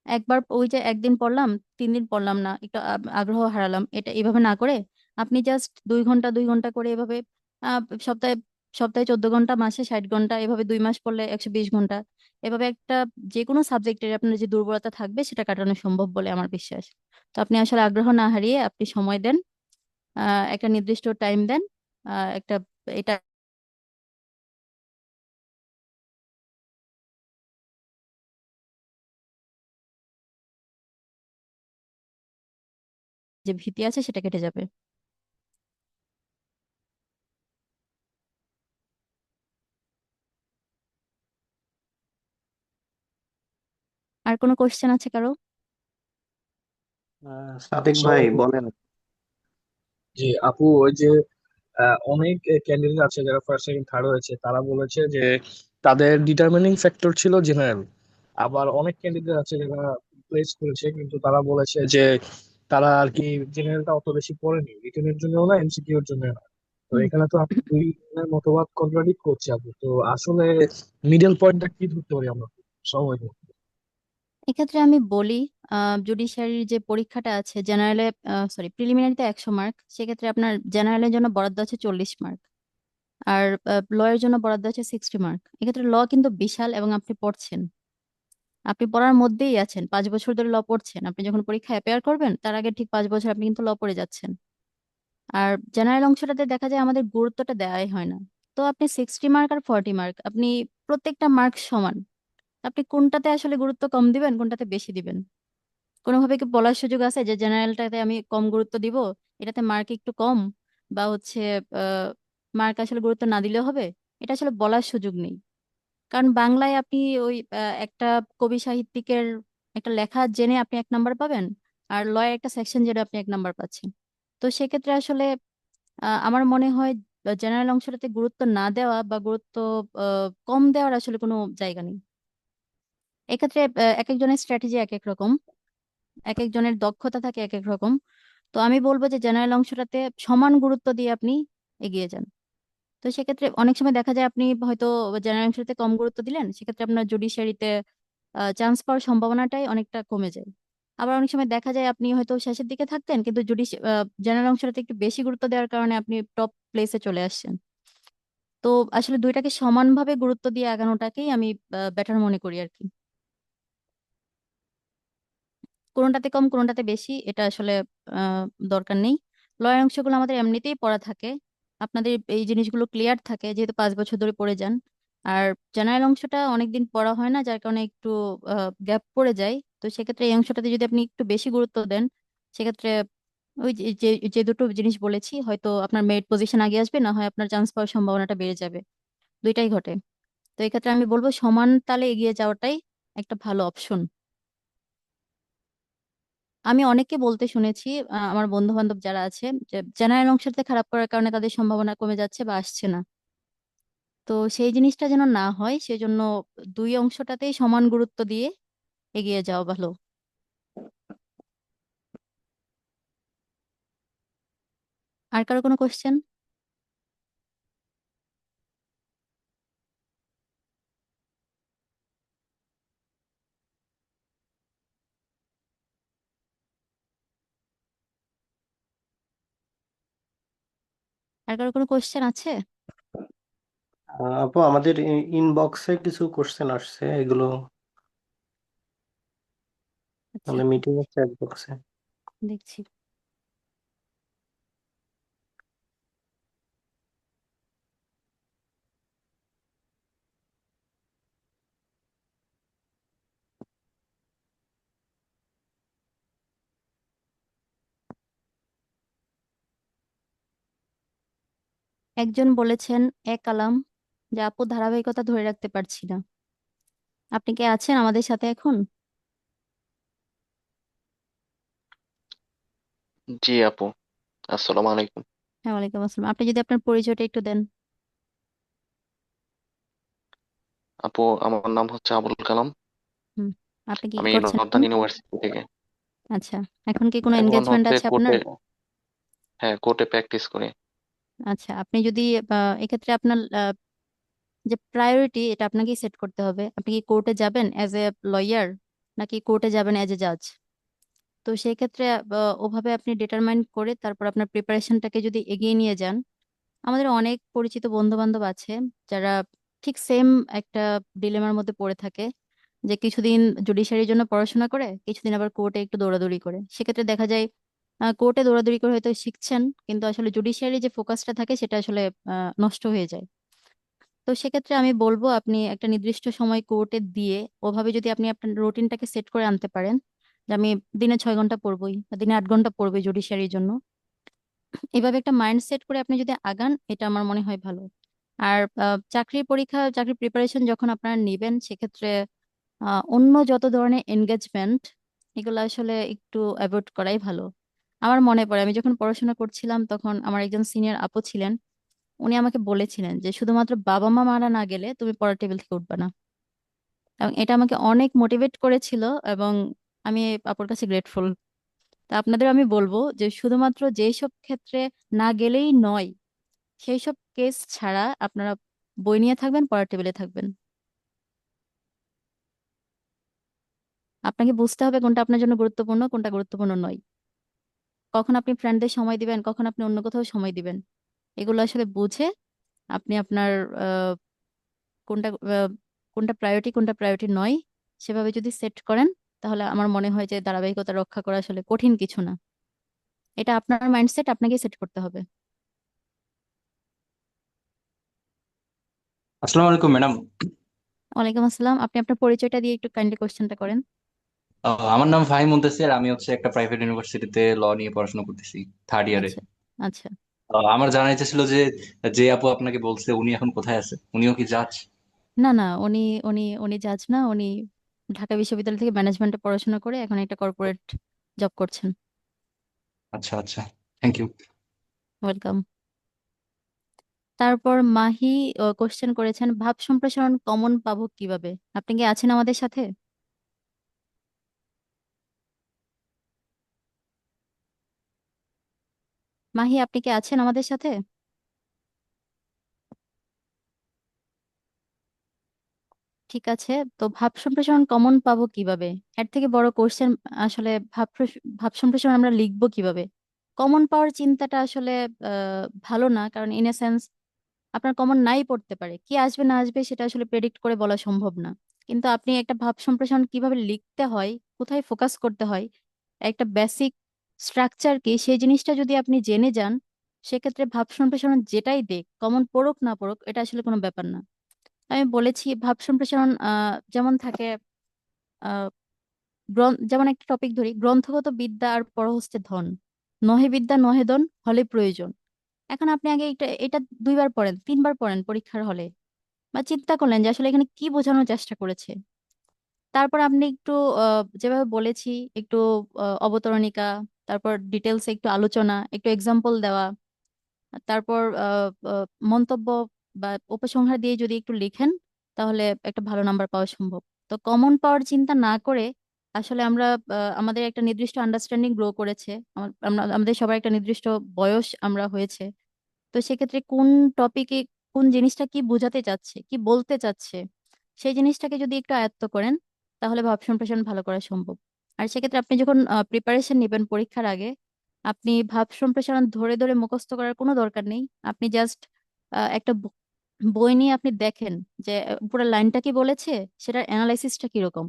একবার ওই যে একদিন পড়লাম, 3 দিন পড়লাম না, একটু আগ্রহ হারালাম, এটা এভাবে না করে আপনি জাস্ট 2 ঘন্টা 2 ঘন্টা করে এভাবে আহ, সপ্তাহে সপ্তাহে 14 ঘন্টা, মাসে 60 ঘন্টা, এভাবে 2 মাস পড়লে 120 ঘন্টা, এভাবে একটা যে কোনো সাবজেক্টের আপনার যে দুর্বলতা থাকবে সেটা কাটানো সম্ভব বলে আমার বিশ্বাস। তো আপনি আসলে আগ্রহ না হারিয়ে আপনি সময় দেন, একটা নির্দিষ্ট টাইম দেন, একটা এটা যে ভীতি আছে সেটা কেটে যাবে। আর কোনো কোশ্চেন আছে কারো? সাদিক ভাই আসসালামু বলেন। জি আপু, ওই যে অনেক ক্যান্ডিডেট আছে যারা ফার্স্ট সেকেন্ড থার্ড হয়েছে, তারা বলেছে যে তাদের ডিটারমিনিং ফ্যাক্টর ছিল জেনারেল। আবার অনেক ক্যান্ডিডেট আছে যারা প্লেস করেছে, কিন্তু তারা বলেছে যে তারা আর কি জেনারেলটা অত বেশি পড়েনি, রিটেনের জন্য না এমসিকিউ এর জন্য না। তো হুম। এখানে তো আপু দুই জনের মতবাদ কন্ট্রাডিক্ট করছে আপু, তো আসলে মিডল পয়েন্টটা কি ধরতে পারি আমরা সময় নিয়ে? এক্ষেত্রে আমি বলি, জুডিশিয়ারির যে পরীক্ষাটা আছে জেনারেলে, সরি, প্রিলিমিনারিতে 100 মার্ক, সেক্ষেত্রে আপনার জেনারেলের জন্য বরাদ্দ আছে 40 মার্ক। আর ল এর জন্য বরাদ্দ আছে 60 মার্ক। এক্ষেত্রে ল কিন্তু বিশাল এবং আপনি পড়ছেন। আপনি পড়ার মধ্যেই আছেন, 5 বছর ধরে ল পড়ছেন। আপনি যখন পরীক্ষায় অ্যাপিয়ার করবেন তার আগে ঠিক 5 বছর আপনি কিন্তু ল পড়ে যাচ্ছেন। আর জেনারেল অংশটাতে দেখা যায় আমাদের গুরুত্বটা দেওয়াই হয় না। তো আপনি 60 মার্ক আর 40 মার্ক, আপনি প্রত্যেকটা মার্ক সমান, আপনি কোনটাতে আসলে গুরুত্ব কম দিবেন, কোনটাতে বেশি দিবেন? কোনোভাবে কি বলার সুযোগ আছে যে জেনারেলটাতে আমি কম গুরুত্ব দিব, এটাতে মার্ক একটু কম, বা হচ্ছে মার্ক আসলে গুরুত্ব না দিলেও হবে? এটা আসলে বলার সুযোগ নেই। কারণ বাংলায় আপনি ওই একটা কবি সাহিত্যিকের একটা লেখা জেনে আপনি 1 নাম্বার পাবেন, আর লয়ের একটা সেকশন জেনে আপনি 1 নাম্বার পাচ্ছেন। তো সেক্ষেত্রে আসলে আমার মনে হয় জেনারেল অংশটাতে গুরুত্ব না দেওয়া বা গুরুত্ব কম দেওয়ার আসলে কোনো জায়গা নেই। এক্ষেত্রে এক একজনের স্ট্র্যাটেজি এক এক রকম, এক একজনের দক্ষতা থাকে এক এক রকম। তো আমি বলবো যে জেনারেল অংশটাতে সমান গুরুত্ব দিয়ে আপনি এগিয়ে যান। তো সেক্ষেত্রে অনেক সময় দেখা যায় আপনি হয়তো জেনারেল অংশটাতে কম গুরুত্ব দিলেন, সেক্ষেত্রে আপনার জুডিশিয়ারিতে চান্স পাওয়ার সম্ভাবনাটাই অনেকটা কমে যায়। আবার অনেক সময় দেখা যায় আপনি হয়তো শেষের দিকে থাকতেন, কিন্তু জেনারেল অংশটাতে একটু বেশি গুরুত্ব দেওয়ার কারণে আপনি টপ প্লেসে চলে আসছেন। তো আসলে দুইটাকে সমানভাবে গুরুত্ব দিয়ে আগানোটাকেই আমি বেটার মনে করি আর কি। কোনোটাতে কম কোনোটাতে বেশি এটা আসলে আহ দরকার নেই। লয়ের অংশগুলো আমাদের এমনিতেই পড়া থাকে, আপনাদের এই জিনিসগুলো ক্লিয়ার থাকে যেহেতু 5 বছর ধরে পড়ে যান। আর জেনারেল অংশটা অনেকদিন পড়া হয় না, যার কারণে একটু গ্যাপ পড়ে যায়। তো সেক্ষেত্রে এই অংশটাতে যদি আপনি একটু বেশি গুরুত্ব দেন, সেক্ষেত্রে ওই যে যে যে দুটো জিনিস বলেছি, হয়তো আপনার মেরিট পজিশন আগে আসবে, না হয় আপনার চান্স পাওয়ার সম্ভাবনাটা বেড়ে যাবে। দুইটাই ঘটে। তো এই ক্ষেত্রে আমি বলবো সমান তালে এগিয়ে যাওয়াটাই একটা ভালো অপশন। আমি অনেককে বলতে শুনেছি, আমার বন্ধু বান্ধব যারা আছে, যে জেনারেল অংশতে খারাপ করার কারণে তাদের সম্ভাবনা কমে যাচ্ছে বা আসছে না। তো সেই জিনিসটা যেন না হয় সেজন্য দুই অংশটাতেই সমান গুরুত্ব দিয়ে এগিয়ে যাওয়া ভালো। আর কারো কোনো কোশ্চেন? আর কারো কোনো কোশ্চেন আছে? আপু আমাদের ইনবক্সে কিছু কোশ্চেন আসছে, এগুলো আচ্ছা, মানে মিটিং এর চ্যাট বক্সে। দেখছি। একজন বলেছেন কালাম, যে আপু ধারাবাহিকতা ধরে রাখতে পারছি না। আপনি কি আছেন আমাদের সাথে এখন? জি আপু, আসসালামু আলাইকুম। হ্যাঁ, ওয়ালাইকুম আসসালাম। আপনি যদি আপনার পরিচয়টা একটু দেন। আপু আমার নাম হচ্ছে আবুল কালাম। হুম। আপনি কি কি আমি করছেন এখন? নর্দার্ন ইউনিভার্সিটি থেকে। আচ্ছা, এখন কি কোনো এখন এনগেজমেন্ট হচ্ছে আছে আপনার? কোর্টে, হ্যাঁ কোর্টে প্র্যাকটিস করি। আচ্ছা, আপনি যদি এক্ষেত্রে আপনার যে প্রায়োরিটি, এটা আপনাকেই সেট করতে হবে। আপনি কি কোর্টে যাবেন অ্যাজ এ লয়ার, নাকি কোর্টে যাবেন অ্যাজ এ জাজ? তো সেই ক্ষেত্রে ওভাবে আপনি ডিটারমাইন করে তারপর আপনার প্রিপারেশনটাকে যদি এগিয়ে নিয়ে যান। আমাদের অনেক পরিচিত বন্ধু বান্ধব আছে যারা ঠিক সেম একটা ডিলেমার মধ্যে পড়ে থাকে, যে কিছুদিন জুডিশিয়ারির জন্য পড়াশোনা করে, কিছুদিন আবার কোর্টে একটু দৌড়াদৌড়ি করে। সেক্ষেত্রে দেখা যায় কোর্টে দৌড়াদৌড়ি করে হয়তো শিখছেন, কিন্তু আসলে জুডিশিয়ারি যে ফোকাসটা থাকে সেটা আসলে নষ্ট হয়ে যায়। তো সেক্ষেত্রে আমি বলবো আপনি একটা নির্দিষ্ট সময় কোর্টে দিয়ে ওভাবে যদি আপনি আপনার রুটিনটাকে সেট করে আনতে পারেন, যে আমি দিনে 6 ঘন্টা পড়বই বা দিনে 8 ঘন্টা পড়বই জুডিশিয়ারির জন্য, এভাবে একটা মাইন্ড সেট করে আপনি যদি আগান, এটা আমার মনে হয় ভালো। আর চাকরির পরীক্ষা, চাকরির প্রিপারেশন যখন আপনারা নেবেন, সেক্ষেত্রে অন্য যত ধরনের এনগেজমেন্ট, এগুলো আসলে একটু অ্যাভয়েড করাই ভালো। আমার মনে পড়ে আমি যখন পড়াশোনা করছিলাম, তখন আমার একজন সিনিয়র আপু ছিলেন। উনি আমাকে বলেছিলেন যে শুধুমাত্র বাবা মা মারা না গেলে তুমি পড়ার টেবিল থেকে উঠবে না। এবং এটা আমাকে অনেক মোটিভেট করেছিল, এবং আমি আপুর কাছে গ্রেটফুল। তা আপনাদের আমি বলবো যে শুধুমাত্র যেই সব ক্ষেত্রে না গেলেই নয়, সেই সব কেস ছাড়া আপনারা বই নিয়ে থাকবেন, পড়ার টেবিলে থাকবেন। আপনাকে বুঝতে হবে কোনটা আপনার জন্য গুরুত্বপূর্ণ, কোনটা গুরুত্বপূর্ণ নয়। কখন আপনি ফ্রেন্ডদের সময় দিবেন, কখন আপনি অন্য কোথাও সময় দিবেন, এগুলো আসলে বুঝে আপনি আপনার কোনটা কোনটা প্রায়োরিটি কোনটা প্রায়োরিটি নয়, সেভাবে যদি সেট করেন তাহলে আমার মনে হয় যে ধারাবাহিকতা রক্ষা করা আসলে কঠিন কিছু না। এটা আপনার মাইন্ডসেট, আপনাকে সেট করতে হবে। আসসালামু আলাইকুম ম্যাডাম। ওয়ালাইকুম আসসালাম। আপনি আপনার পরিচয়টা দিয়ে একটু কাইন্ডলি কোশ্চেনটা করেন। আমার নাম ফাহিম মুন্তাসির, আমি হচ্ছে একটা প্রাইভেট ইউনিভার্সিটিতে ল নিয়ে পড়াশোনা করতেছি, থার্ড ইয়ারে। আচ্ছা আচ্ছা। আমার জানার ইচ্ছা ছিল যে যে আপু আপনাকে বলছে উনি এখন কোথায় আছে, উনিও কি জাজ? না না, উনি উনি উনি জাজ না, উনি ঢাকা বিশ্ববিদ্যালয় থেকে ম্যানেজমেন্টে পড়াশোনা করে এখন একটা কর্পোরেট জব করছেন। আচ্ছা আচ্ছা, থ্যাংক ইউ। ওয়েলকাম। তারপর মাহি কোশ্চেন করেছেন ভাব সম্প্রসারণ কমন পাবো কিভাবে। আপনি কি আছেন আমাদের সাথে? মাহি, আপনি কি আছেন আমাদের সাথে? ঠিক আছে, তো ভাব সম্প্রসারণ কমন পাবো কিভাবে, এর থেকে বড় কোশ্চেন আসলে ভাব সম্প্রসারণ আমরা লিখবো কিভাবে। কমন পাওয়ার চিন্তাটা আসলে ভালো না, কারণ ইন এ সেন্স আপনার কমন নাই পড়তে পারে, কি আসবে না আসবে সেটা আসলে প্রেডিক্ট করে বলা সম্ভব না। কিন্তু আপনি একটা ভাব সম্প্রসারণ কিভাবে লিখতে হয়, কোথায় ফোকাস করতে হয়, একটা বেসিক স্ট্রাকচার কি, সেই জিনিসটা যদি আপনি জেনে যান, সেক্ষেত্রে ভাব সম্প্রসারণ যেটাই দেখ, কমন পড়ুক না পড়ুক, এটা আসলে কোনো ব্যাপার না। আমি বলেছি ভাব সম্প্রসারণ যেমন থাকে, আহ যেমন একটা টপিক ধরি, গ্রন্থগত বিদ্যা আর পরহস্তে ধন, নহে বিদ্যা নহে ধন হলে প্রয়োজন। এখন আপনি আগে এটা এটা 2বার পড়েন, 3বার পড়েন পরীক্ষার হলে, বা চিন্তা করলেন যে আসলে এখানে কি বোঝানোর চেষ্টা করেছে। তারপর আপনি একটু যেভাবে বলেছি, একটু অবতরণিকা, তারপর ডিটেলস একটু আলোচনা, একটু এক্সাম্পল দেওয়া, তারপর মন্তব্য বা উপসংহার দিয়ে যদি একটু লিখেন, তাহলে একটা ভালো নাম্বার পাওয়া সম্ভব। তো কমন পাওয়ার চিন্তা না করে আসলে আমরা আমাদের একটা নির্দিষ্ট আন্ডারস্ট্যান্ডিং গ্রো করেছে, আমাদের সবার একটা নির্দিষ্ট বয়স আমরা হয়েছে। তো সেক্ষেত্রে কোন টপিকে কোন জিনিসটা কি বোঝাতে চাচ্ছে, কি বলতে চাচ্ছে, সেই জিনিসটাকে যদি একটু আয়ত্ত করেন, তাহলে ভাব সম্প্রসারণ ভালো করা সম্ভব। আর সেক্ষেত্রে আপনি যখন প্রিপারেশন নেবেন পরীক্ষার আগে, আপনি ভাব সম্প্রসারণ ধরে ধরে মুখস্থ করার কোনো দরকার নেই। আপনি জাস্ট একটা বই নিয়ে আপনি দেখেন যে পুরো লাইনটা কি বলেছে, সেটার অ্যানালাইসিসটা কিরকম,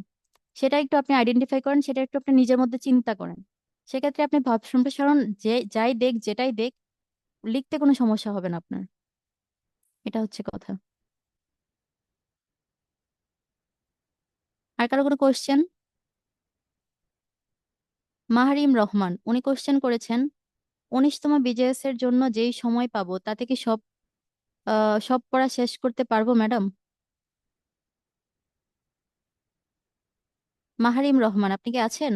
সেটা একটু আপনি আইডেন্টিফাই করেন, সেটা একটু আপনি নিজের মধ্যে চিন্তা করেন। সেক্ষেত্রে আপনি ভাব সম্প্রসারণ যে যাই দেখ যেটাই দেখ, লিখতে কোনো সমস্যা হবে না আপনার। এটা হচ্ছে কথা। আর কারো কোনো কোশ্চেন? মাহারিম রহমান উনি কোশ্চেন করেছেন 19তম বিজেএস এর জন্য যেই সময় পাবো তাতে কি সব পড়া শেষ করতে পারবো ম্যাডাম? মাহারিম রহমান, আপনি কি আছেন?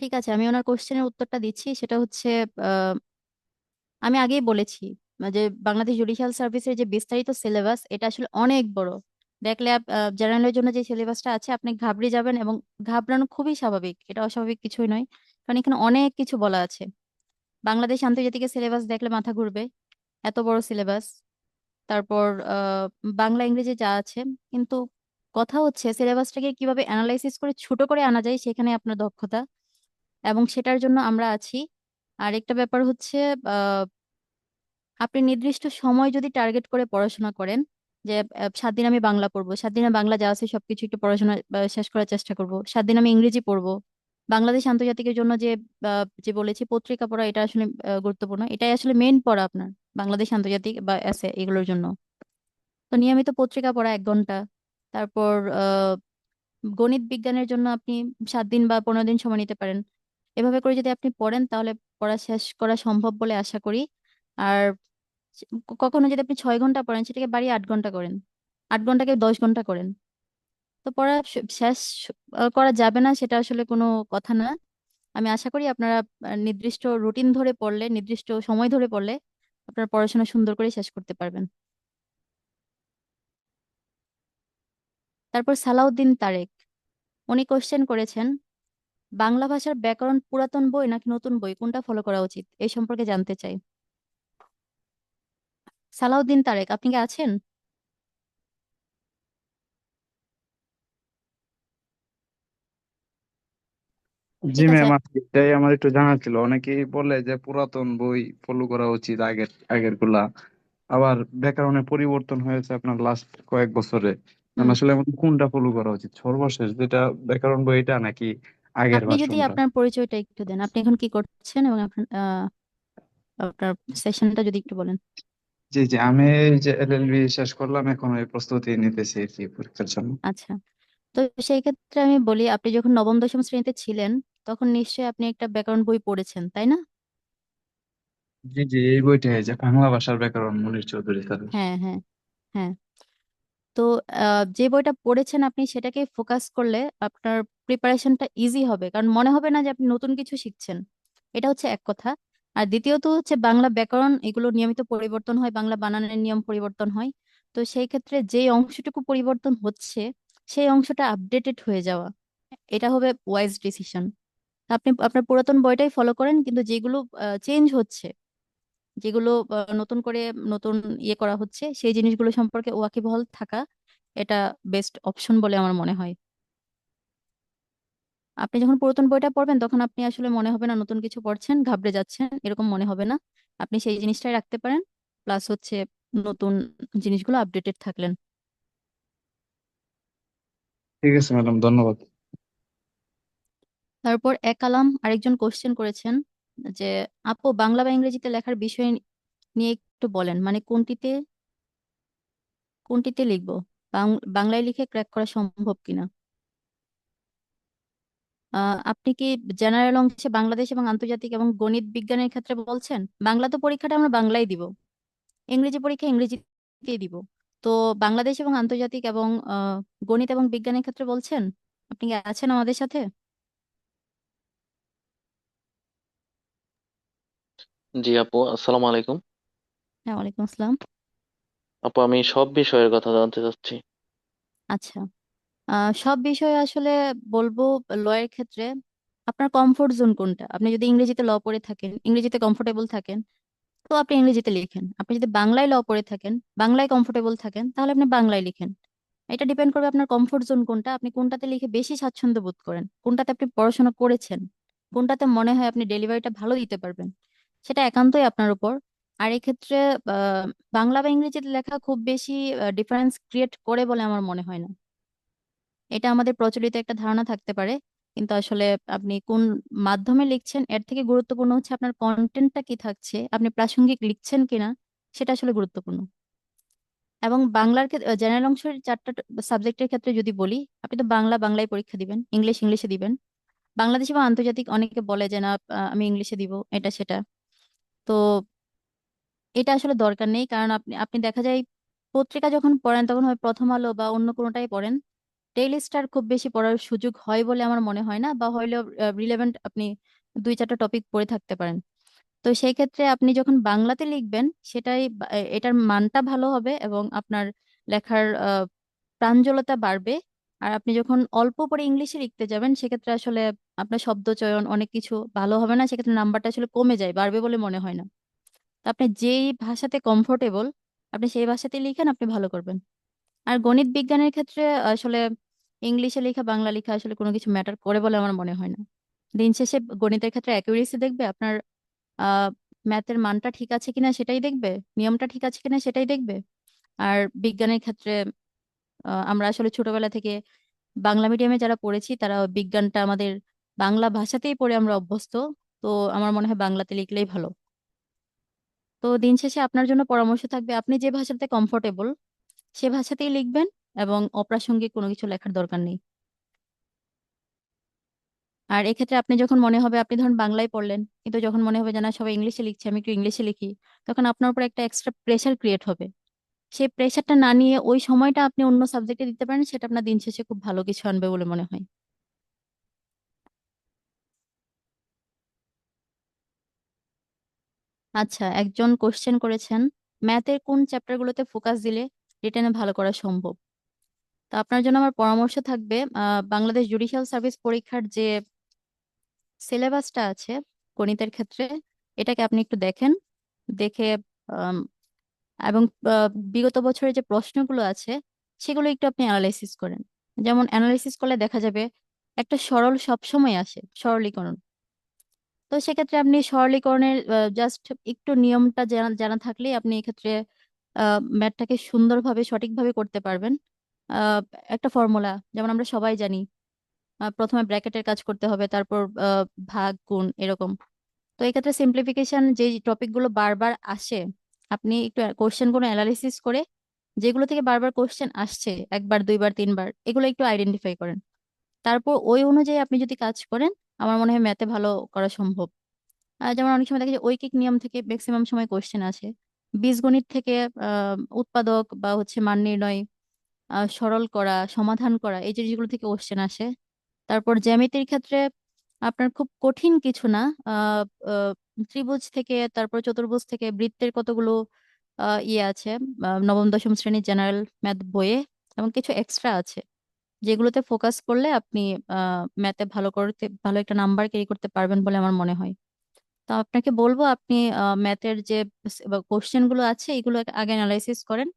ঠিক আছে, আমি ওনার কোশ্চেনের উত্তরটা দিচ্ছি। সেটা হচ্ছে আহ, আমি আগেই বলেছি যে বাংলাদেশ জুডিশিয়াল সার্ভিসের যে বিস্তারিত সিলেবাস, এটা আসলে অনেক বড়। দেখলে জেনারেলের জন্য যে সিলেবাসটা আছে আপনি ঘাবড়ে যাবেন, এবং ঘাবড়ানো খুবই স্বাভাবিক, এটা অস্বাভাবিক কিছুই নয়, কারণ এখানে অনেক কিছু বলা আছে। বাংলাদেশ আন্তর্জাতিকের সিলেবাস দেখলে মাথা ঘুরবে, এত বড় সিলেবাস। তারপর বাংলা ইংরেজি যা আছে, কিন্তু কথা হচ্ছে সিলেবাসটাকে কিভাবে অ্যানালাইসিস করে ছোট করে আনা যায়, সেখানে আপনার দক্ষতা, এবং সেটার জন্য আমরা আছি। আর একটা ব্যাপার হচ্ছে আপনি নির্দিষ্ট সময় যদি টার্গেট করে পড়াশোনা করেন, যে 7 দিন আমি বাংলা পড়বো, 7 দিনে বাংলা যা আছে সবকিছু একটু পড়াশোনা শেষ করার চেষ্টা করব, 7 দিন আমি ইংরেজি পড়বো, বাংলাদেশ আন্তর্জাতিকের জন্য যে বলেছি পত্রিকা পড়া, এটা আসলে গুরুত্বপূর্ণ, এটাই আসলে মেইন পড়া আপনার, বাংলাদেশ আন্তর্জাতিক বা এসে এগুলোর জন্য। তো নিয়মিত পত্রিকা পড়া 1 ঘন্টা। তারপর গণিত বিজ্ঞানের জন্য আপনি 7 দিন বা 15 দিন সময় নিতে পারেন। এভাবে করে যদি আপনি পড়েন, তাহলে পড়া শেষ করা সম্ভব বলে আশা করি। আর কখনো যদি আপনি 6 ঘন্টা পড়েন, সেটাকে বাড়িয়ে 8 ঘন্টা করেন, 8 ঘন্টাকে 10 ঘন্টা করেন। তো পড়া শেষ করা যাবে না সেটা আসলে কোনো কথা না। আমি আশা করি আপনারা নির্দিষ্ট রুটিন ধরে পড়লে, নির্দিষ্ট সময় ধরে পড়লে আপনারা পড়াশোনা সুন্দর করে শেষ করতে পারবেন। তারপর সালাউদ্দিন তারেক উনি কোশ্চেন করেছেন বাংলা ভাষার ব্যাকরণ পুরাতন বই নাকি নতুন বই, কোনটা ফলো করা উচিত, এই সম্পর্কে জানতে চাই। সালাউদ্দিন তারেক, আপনি কি আছেন? জি ঠিক আছে। ম্যাম, এটাই আমার একটু জানা ছিল। অনেকেই বলে যে পুরাতন বই ফলো করা উচিত, আগের আগের গুলা। আবার ব্যাকরণে পরিবর্তন হয়েছে আপনার লাস্ট কয়েক বছরে। হুম। আসলে আমাদের কোনটা ফলো করা উচিত, সর্বশেষ যেটা ব্যাকরণ বই এটা নাকি আগের আপনি যদি ভার্সনটা? আপনার পরিচয়টা একটু দেন, আপনি এখন কি করছেন এবং আপনার সেশনটা যদি একটু বলেন। জি জি, আমি এই যে এলএলবি শেষ করলাম, এখন ওই প্রস্তুতি নিতেছি আর কি পরীক্ষার জন্য। আচ্ছা, তো সেই ক্ষেত্রে আমি বলি, আপনি যখন নবম দশম শ্রেণীতে ছিলেন তখন নিশ্চয়ই আপনি একটা ব্যাকরণ বই পড়েছেন, তাই না? জি জি, এই বইটা এই যে বাংলা ভাষার ব্যাকরণ মনির চৌধুরী স্যারের। হ্যাঁ, হ্যাঁ, হ্যাঁ। তো যে বইটা পড়েছেন আপনি সেটাকে ফোকাস করলে আপনার প্রিপারেশনটা ইজি হবে, কারণ মনে হবে না যে আপনি নতুন কিছু শিখছেন। এটা হচ্ছে এক কথা। আর দ্বিতীয়ত হচ্ছে বাংলা ব্যাকরণ এগুলো নিয়মিত পরিবর্তন হয়, বাংলা বানানের নিয়ম পরিবর্তন হয়। তো সেই ক্ষেত্রে যে অংশটুকু পরিবর্তন হচ্ছে সেই অংশটা আপডেটেড হয়ে যাওয়া, এটা হবে ওয়াইজ ডিসিশন। আপনি আপনার পুরাতন বইটাই ফলো করেন, কিন্তু যেগুলো চেঞ্জ হচ্ছে, যেগুলো নতুন করে নতুন ইয়ে করা হচ্ছে, সেই জিনিসগুলো সম্পর্কে ওয়াকিবহাল থাকা, এটা বেস্ট অপশন বলে আমার মনে হয়। আপনি যখন পুরাতন বইটা পড়বেন তখন আপনি আসলে মনে হবে না নতুন কিছু পড়ছেন, ঘাবড়ে যাচ্ছেন, এরকম মনে হবে না। আপনি সেই জিনিসটাই রাখতে পারেন, প্লাস হচ্ছে নতুন জিনিসগুলো আপডেটেড থাকলেন। ঠিক আছে ম্যাডাম, ধন্যবাদ। তারপর এক আলাম আরেকজন কোশ্চেন করেছেন যে, আপু বাংলা বা ইংরেজিতে লেখার বিষয় নিয়ে একটু বলেন, মানে কোনটিতে কোনটিতে লিখবো, বাংলায় লিখে ক্র্যাক করা সম্ভব কিনা। আপনি কি জেনারেল অংশে বাংলাদেশ এবং আন্তর্জাতিক এবং গণিত বিজ্ঞানের ক্ষেত্রে বলছেন? বাংলা তো পরীক্ষাটা আমরা বাংলায় দিব, ইংরেজি পরীক্ষা ইংরেজিতেই দিব। তো বাংলাদেশ এবং আন্তর্জাতিক এবং গণিত এবং বিজ্ঞানের ক্ষেত্রে বলছেন? আপনি কি আছেন আমাদের সাথে? জি আপু, আসসালামু আলাইকুম। হ্যাঁ, ওয়ালাইকুম আসসালাম। আপু, আমি সব বিষয়ের কথা জানতে চাচ্ছি। আচ্ছা, সব বিষয়ে আসলে বলবো। ল এর ক্ষেত্রে আপনার কমফোর্ট জোন কোনটা? আপনি যদি ইংরেজিতে ল পড়ে থাকেন, ইংরেজিতে কমফোর্টেবল থাকেন, তো আপনি ইংরেজিতে লিখেন। আপনি যদি বাংলায় ল পড়ে থাকেন, বাংলায় কমফোর্টেবল থাকেন, তাহলে আপনি বাংলায় লিখেন। এটা ডিপেন্ড করবে আপনার কমফোর্ট জোন কোনটা, আপনি কোনটাতে লিখে বেশি স্বাচ্ছন্দ্য বোধ করেন, কোনটাতে আপনি পড়াশোনা করেছেন, কোনটাতে মনে হয় আপনি ডেলিভারিটা ভালো দিতে পারবেন। সেটা একান্তই আপনার উপর। আর এক্ষেত্রে আহ, বাংলা বা ইংরেজিতে লেখা খুব বেশি ডিফারেন্স ক্রিয়েট করে বলে আমার মনে হয় না। এটা আমাদের প্রচলিত একটা ধারণা থাকতে পারে, কিন্তু আসলে আপনি কোন মাধ্যমে লিখছেন এর থেকে গুরুত্বপূর্ণ হচ্ছে আপনার কন্টেন্টটা কি থাকছে, আপনি প্রাসঙ্গিক লিখছেন কিনা, সেটা আসলে গুরুত্বপূর্ণ। এবং বাংলার জেনারেল অংশের চারটা সাবজেক্টের ক্ষেত্রে যদি বলি, আপনি তো বাংলায় পরীক্ষা দিবেন, ইংলিশে দিবেন। বাংলাদেশ এবং আন্তর্জাতিক অনেকে বলে যে না, আমি ইংলিশে দিব, এটা সেটা। তো এটা আসলে দরকার নেই, কারণ আপনি আপনি দেখা যায় পত্রিকা যখন পড়েন তখন হয় প্রথম আলো বা অন্য কোনোটাই পড়েন। ডেইলি স্টার খুব বেশি পড়ার সুযোগ হয় বলে আমার মনে হয় না, বা হইলেও রিলেভেন্ট আপনি দুই চারটা টপিক পড়ে থাকতে পারেন। তো সেই ক্ষেত্রে আপনি যখন বাংলাতে লিখবেন সেটাই এটার মানটা ভালো হবে এবং আপনার লেখার প্রাঞ্জলতা বাড়বে। আর আপনি যখন অল্প পরে ইংলিশে লিখতে যাবেন সেক্ষেত্রে আসলে আপনার শব্দ চয়ন অনেক কিছু ভালো হবে না, সেক্ষেত্রে নাম্বারটা আসলে কমে যায়, বাড়বে বলে মনে হয় না। তো আপনি যেই ভাষাতে কমফোর্টেবল আপনি সেই ভাষাতে লিখেন, আপনি ভালো করবেন। আর গণিত বিজ্ঞানের ক্ষেত্রে আসলে ইংলিশে লেখা বাংলা লেখা আসলে কোনো কিছু ম্যাটার করে বলে আমার মনে হয় না। দিন শেষে গণিতের ক্ষেত্রে অ্যাকুরেসি দেখবে, আপনার আহ ম্যাথের মানটা ঠিক আছে কিনা সেটাই দেখবে, নিয়মটা ঠিক আছে কিনা সেটাই দেখবে। আর বিজ্ঞানের ক্ষেত্রে আমরা আসলে ছোটবেলা থেকে বাংলা মিডিয়ামে যারা পড়েছি তারা বিজ্ঞানটা আমাদের বাংলা ভাষাতেই পড়ে আমরা অভ্যস্ত। তো আমার মনে হয় বাংলাতে লিখলেই ভালো। তো দিন শেষে আপনার জন্য পরামর্শ থাকবে, আপনি যে ভাষাতে কমফোর্টেবল সে ভাষাতেই লিখবেন, এবং অপ্রাসঙ্গিক কোনো কিছু লেখার দরকার নেই। আর এক্ষেত্রে আপনি যখন মনে হবে, আপনি ধরুন বাংলায় পড়লেন কিন্তু যখন মনে হবে যে না সবাই ইংলিশে লিখছে, আমি একটু ইংলিশে লিখি, তখন আপনার উপর একটা এক্সট্রা প্রেশার ক্রিয়েট হবে। সেই প্রেশারটা না নিয়ে ওই সময়টা আপনি অন্য সাবজেক্টে দিতে পারেন, সেটা আপনার দিন শেষে খুব ভালো কিছু আনবে বলে মনে হয়। আচ্ছা, একজন কোশ্চেন করেছেন ম্যাথের কোন চ্যাপ্টারগুলোতে ফোকাস দিলে রিটেনে ভালো করা সম্ভব। তো আপনার জন্য আমার পরামর্শ থাকবে, বাংলাদেশ জুডিশিয়াল সার্ভিস পরীক্ষার যে সিলেবাসটা আছে গণিতের ক্ষেত্রে, এটাকে আপনি একটু দেখেন। দেখে আম, এবং বিগত বছরের যে প্রশ্নগুলো আছে সেগুলো একটু আপনি অ্যানালাইসিস করেন। যেমন অ্যানালাইসিস করলে দেখা যাবে একটা সরল সবসময় আসে, সরলীকরণ। তো সেক্ষেত্রে আপনি সরলীকরণের জাস্ট একটু নিয়মটা জানা জানা থাকলেই আপনি এক্ষেত্রে ম্যাথটাকে সুন্দরভাবে সঠিকভাবে করতে পারবেন। আহ, একটা ফর্মুলা যেমন আমরা সবাই জানি, প্রথমে ব্র্যাকেটের কাজ করতে হবে, তারপর ভাগ গুণ এরকম। তো এক্ষেত্রে সিম্পলিফিকেশন যে টপিকগুলো বারবার আসে, আপনি একটু কোশ্চেন কোনো অ্যানালিসিস করে যেগুলো থেকে বারবার কোশ্চেন আসছে, একবার দুইবার তিনবার, এগুলো একটু আইডেন্টিফাই করেন। তারপর ওই অনুযায়ী আপনি যদি কাজ করেন, আমার মনে হয় ম্যাথে ভালো করা সম্ভব। যেমন অনেক সময় দেখা যায় ঐকিক নিয়ম থেকে ম্যাক্সিমাম সময় কোশ্চেন আসে, বীজগণিত থেকে উৎপাদক বা হচ্ছে মান নির্ণয়, সরল করা, সমাধান করা, এই জিনিসগুলো থেকে কোশ্চেন আসে। তারপর জ্যামিতির ক্ষেত্রে আপনার খুব কঠিন কিছু না, আহ আহ, ত্রিভুজ থেকে, তারপর চতুর্ভুজ থেকে, বৃত্তের কতগুলো ইয়ে আছে নবম দশম শ্রেণীর জেনারেল ম্যাথ বইয়ে, এবং কিছু এক্সট্রা আছে যেগুলোতে ফোকাস করলে আপনি ম্যাথে ভালো একটা নাম্বার ক্যারি করতে পারবেন বলে আমার মনে হয়। তো আপনাকে বলবো আপনি ম্যাথের যে কোশ্চেন গুলো আছে এগুলো আগে অ্যানালাইসিস করেন,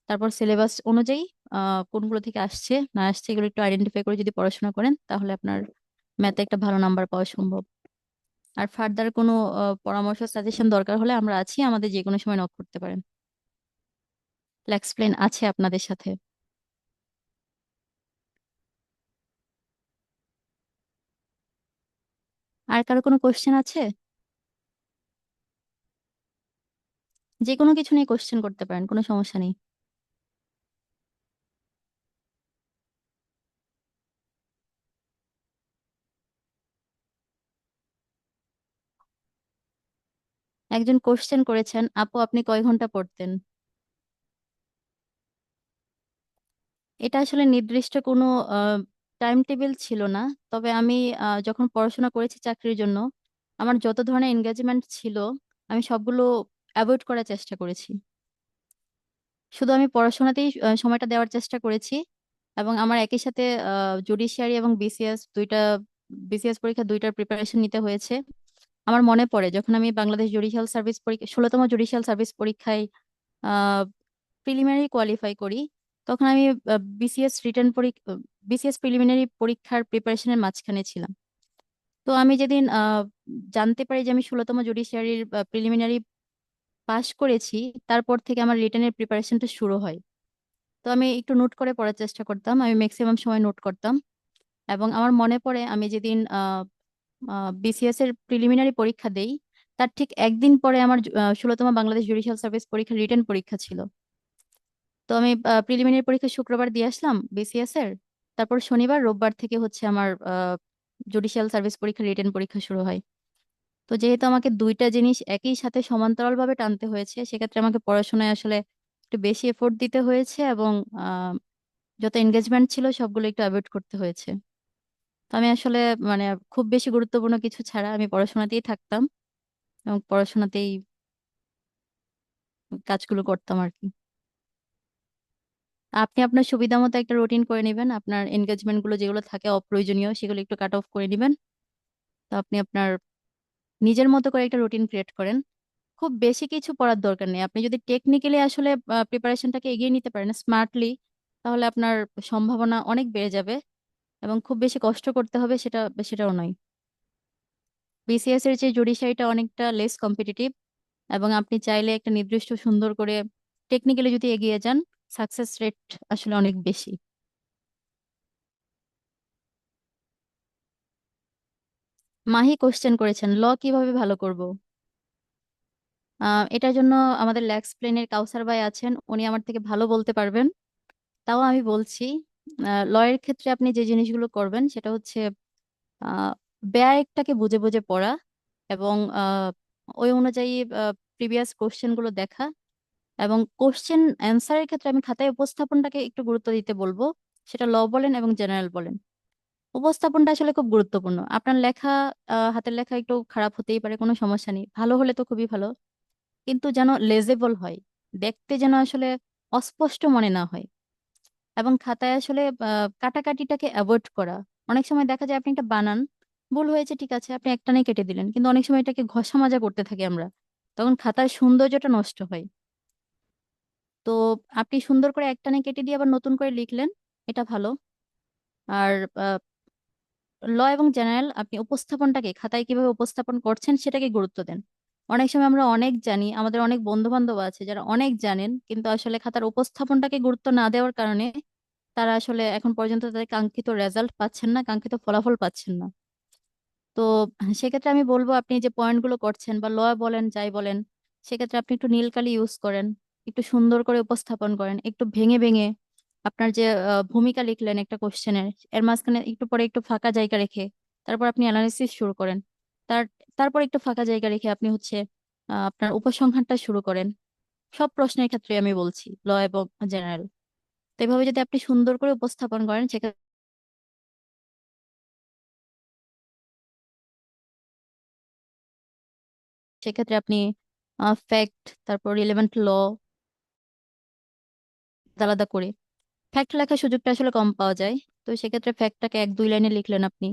তারপর সিলেবাস অনুযায়ী কোনগুলো থেকে আসছে না আসছে এগুলো একটু আইডেন্টিফাই করে যদি পড়াশোনা করেন, তাহলে আপনার ম্যাথে একটা ভালো নাম্বার পাওয়া সম্ভব। আর ফার্দার কোনো পরামর্শ সাজেশন দরকার হলে আমরা আছি, আমাদের যে কোনো সময় নক করতে পারেন। এক্সপ্লেন আছে আপনাদের সাথে। আর কারো কোনো কোশ্চেন আছে? যে কোনো কিছু নিয়ে কোশ্চেন করতে পারেন, কোনো সমস্যা নেই। একজন কোশ্চেন করেছেন, আপু আপনি কয় ঘন্টা পড়তেন? এটা আসলে নির্দিষ্ট কোনো টাইম টেবিল ছিল না। তবে আমি যখন পড়াশোনা করেছি চাকরির জন্য, আমার যত ধরনের এনগেজমেন্ট ছিল আমি সবগুলো অ্যাভয়েড করার চেষ্টা করেছি। শুধু আমি পড়াশোনাতেই সময়টা দেওয়ার চেষ্টা করেছি। এবং আমার একই সাথে জুডিশিয়ারি এবং বিসিএস পরীক্ষা দুইটার প্রিপারেশন নিতে হয়েছে। আমার মনে পড়ে যখন আমি বাংলাদেশ জুডিশিয়াল সার্ভিস পরীক্ষা 16তম জুডিশিয়াল সার্ভিস পরীক্ষায় প্রিলিমিনারি কোয়ালিফাই করি, তখন আমি বিসিএস প্রিলিমিনারি পরীক্ষার প্রিপারেশনের মাঝখানে ছিলাম। তো আমি যেদিন জানতে পারি যে আমি 16তম জুডিশিয়ারির প্রিলিমিনারি পাশ করেছি, তারপর থেকে আমার রিটেনের প্রিপারেশনটা শুরু হয়। তো আমি একটু নোট করে পড়ার চেষ্টা করতাম, আমি ম্যাক্সিমাম সময় নোট করতাম। এবং আমার মনে পড়ে আমি যেদিন বিসিএস এর প্রিলিমিনারি পরীক্ষা দেই, তার ঠিক একদিন পরে আমার 16তম বাংলাদেশ জুডিশিয়াল সার্ভিস পরীক্ষা রিটেন পরীক্ষা ছিল। তো আমি প্রিলিমিনারি পরীক্ষা শুক্রবার দিয়ে আসলাম বিসিএস এর, তারপর শনিবার রোববার থেকে হচ্ছে আমার জুডিশিয়াল সার্ভিস পরীক্ষা রিটেন পরীক্ষা শুরু হয়। তো যেহেতু আমাকে দুইটা জিনিস একই সাথে সমান্তরাল ভাবে টানতে হয়েছে, সেক্ষেত্রে আমাকে পড়াশোনায় আসলে একটু বেশি এফোর্ট দিতে হয়েছে, এবং যত এনগেজমেন্ট ছিল সবগুলো একটু অ্যাভয়েড করতে হয়েছে। তো আমি আসলে মানে খুব বেশি গুরুত্বপূর্ণ কিছু ছাড়া আমি পড়াশোনাতেই থাকতাম এবং পড়াশোনাতেই কাজগুলো করতাম আর কি। আপনি আপনার সুবিধা মতো একটা রুটিন করে নেবেন, আপনার এনগেজমেন্ট গুলো যেগুলো থাকে অপ্রয়োজনীয় সেগুলো একটু কাট অফ করে নেবেন। তো আপনি আপনার নিজের মতো করে একটা রুটিন ক্রিয়েট করেন। খুব বেশি কিছু পড়ার দরকার নেই, আপনি যদি টেকনিক্যালি আসলে প্রিপারেশনটাকে এগিয়ে নিতে পারেন স্মার্টলি, তাহলে আপনার সম্ভাবনা অনেক বেড়ে যাবে। এবং খুব বেশি কষ্ট করতে হবে সেটাও নয়। বিসিএস এর যে জুডিশিয়ারিটা অনেকটা লেস কম্পিটিটিভ, এবং আপনি চাইলে একটা নির্দিষ্ট সুন্দর করে টেকনিক্যালি যদি এগিয়ে যান, সাকসেস রেট আসলে অনেক বেশি। মাহি কোশ্চেন করেছেন, ল কিভাবে ভালো করব? এটার জন্য আমাদের ল্যাক্স প্লেনের কাউসার ভাই আছেন, উনি আমার থেকে ভালো বলতে পারবেন। তাও আমি বলছি, ল এর ক্ষেত্রে আপনি যে জিনিসগুলো করবেন সেটা হচ্ছে আহ ব্যয়টাকে বুঝে বুঝে পড়া, এবং ওই অনুযায়ী প্রিভিয়াস কোশ্চেন গুলো দেখা, এবং কোশ্চেন অ্যান্সারের ক্ষেত্রে আমি খাতায় উপস্থাপনটাকে একটু গুরুত্ব দিতে বলবো। সেটা ল বলেন এবং জেনারেল বলেন, উপস্থাপনটা আসলে খুব গুরুত্বপূর্ণ। আপনার লেখা, হাতের লেখা একটু খারাপ হতেই পারে, কোনো সমস্যা নেই, ভালো হলে তো খুবই ভালো, কিন্তু যেন লেজেবল হয়, দেখতে যেন আসলে অস্পষ্ট মনে না হয়। এবং খাতায় আসলে কাটাকাটিটাকে অ্যাভয়েড করা। অনেক সময় দেখা যায় আপনি একটা বানান ভুল হয়েছে, ঠিক আছে, আপনি একটানেই কেটে দিলেন, কিন্তু অনেক সময় এটাকে ঘষা মাজা করতে থাকি আমরা, তখন খাতার সৌন্দর্যটা নষ্ট হয়। তো আপনি সুন্দর করে একটানে কেটে দিয়ে আবার নতুন করে লিখলেন, এটা ভালো। আর ল এবং জেনারেল আপনি উপস্থাপনটাকে খাতায় কিভাবে উপস্থাপন করছেন সেটাকে গুরুত্ব দেন। অনেক সময় আমরা অনেক জানি, আমাদের অনেক বন্ধু বান্ধব আছে যারা অনেক জানেন, কিন্তু আসলে খাতার উপস্থাপনটাকে গুরুত্ব না দেওয়ার কারণে তারা আসলে এখন পর্যন্ত তাদের কাঙ্ক্ষিত রেজাল্ট পাচ্ছেন না, কাঙ্ক্ষিত ফলাফল পাচ্ছেন না। তো সেক্ষেত্রে আমি বলবো, আপনি যে পয়েন্টগুলো করছেন বা ল বলেন যাই বলেন, সেক্ষেত্রে আপনি একটু নীল কালি ইউজ করেন, একটু সুন্দর করে উপস্থাপন করেন, একটু ভেঙে ভেঙে আপনার যে ভূমিকা লিখলেন একটা কোশ্চেনের, এর মাঝখানে একটু পরে একটু ফাঁকা জায়গা রেখে তারপর আপনি অ্যানালিসিস শুরু করেন। তার তারপর একটু ফাঁকা জায়গা রেখে আপনি হচ্ছে আপনার উপসংহারটা শুরু করেন। সব প্রশ্নের ক্ষেত্রে আমি বলছি, ল এবং জেনারেল। তো এভাবে যদি আপনি সুন্দর করে উপস্থাপন করেন, সেক্ষেত্রে আপনি ফ্যাক্ট, তারপর রিলেভেন্ট ল আলাদা করে, ফ্যাক্ট লেখার সুযোগটা আসলে কম পাওয়া যায়। তো সেক্ষেত্রে ফ্যাক্টটাকে 1-2 লাইনে লিখলেন আপনি,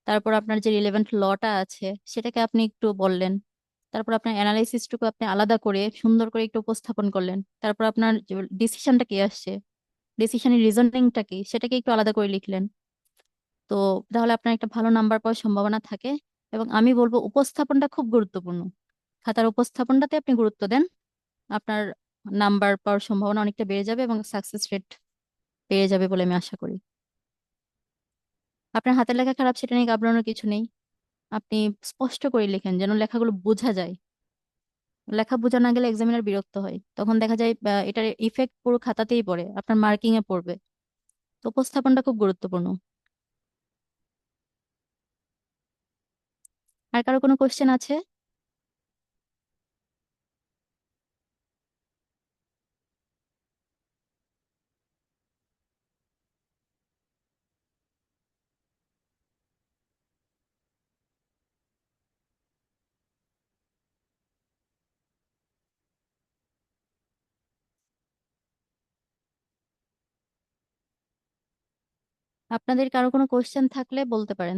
তারপর আপনার যে রিলেভেন্ট লটা আছে সেটাকে আপনি একটু বললেন, তারপর আপনার অ্যানালাইসিসটুকু আপনি আলাদা করে সুন্দর করে একটু উপস্থাপন করলেন, তারপর আপনার ডিসিশনটা কি আসছে, ডিসিশনের রিজনিংটা কি, সেটাকে একটু আলাদা করে লিখলেন। তো তাহলে আপনার একটা ভালো নাম্বার পাওয়ার সম্ভাবনা থাকে। এবং আমি বলবো উপস্থাপনটা খুব গুরুত্বপূর্ণ, খাতার উপস্থাপনটাতে আপনি গুরুত্ব দেন, আপনার নাম্বার পাওয়ার সম্ভাবনা অনেকটা বেড়ে যাবে এবং সাকসেস রেট বেড়ে যাবে বলে আমি আশা করি। আপনার হাতের লেখা খারাপ সেটা নিয়ে ঘাবড়ানোর কিছু নেই। আপনি স্পষ্ট করে লেখেন যেন লেখাগুলো বোঝা যায়। লেখা বোঝা না গেলে এক্সামিনার বিরক্ত হয়, তখন দেখা যায় এটার ইফেক্ট পুরো খাতাতেই পড়ে, আপনার মার্কিং এ পড়বে। তো উপস্থাপনটা খুব গুরুত্বপূর্ণ। আর কারো কোনো কোশ্চেন আছে? আপনাদের কারো কোনো কোশ্চেন থাকলে বলতে পারেন।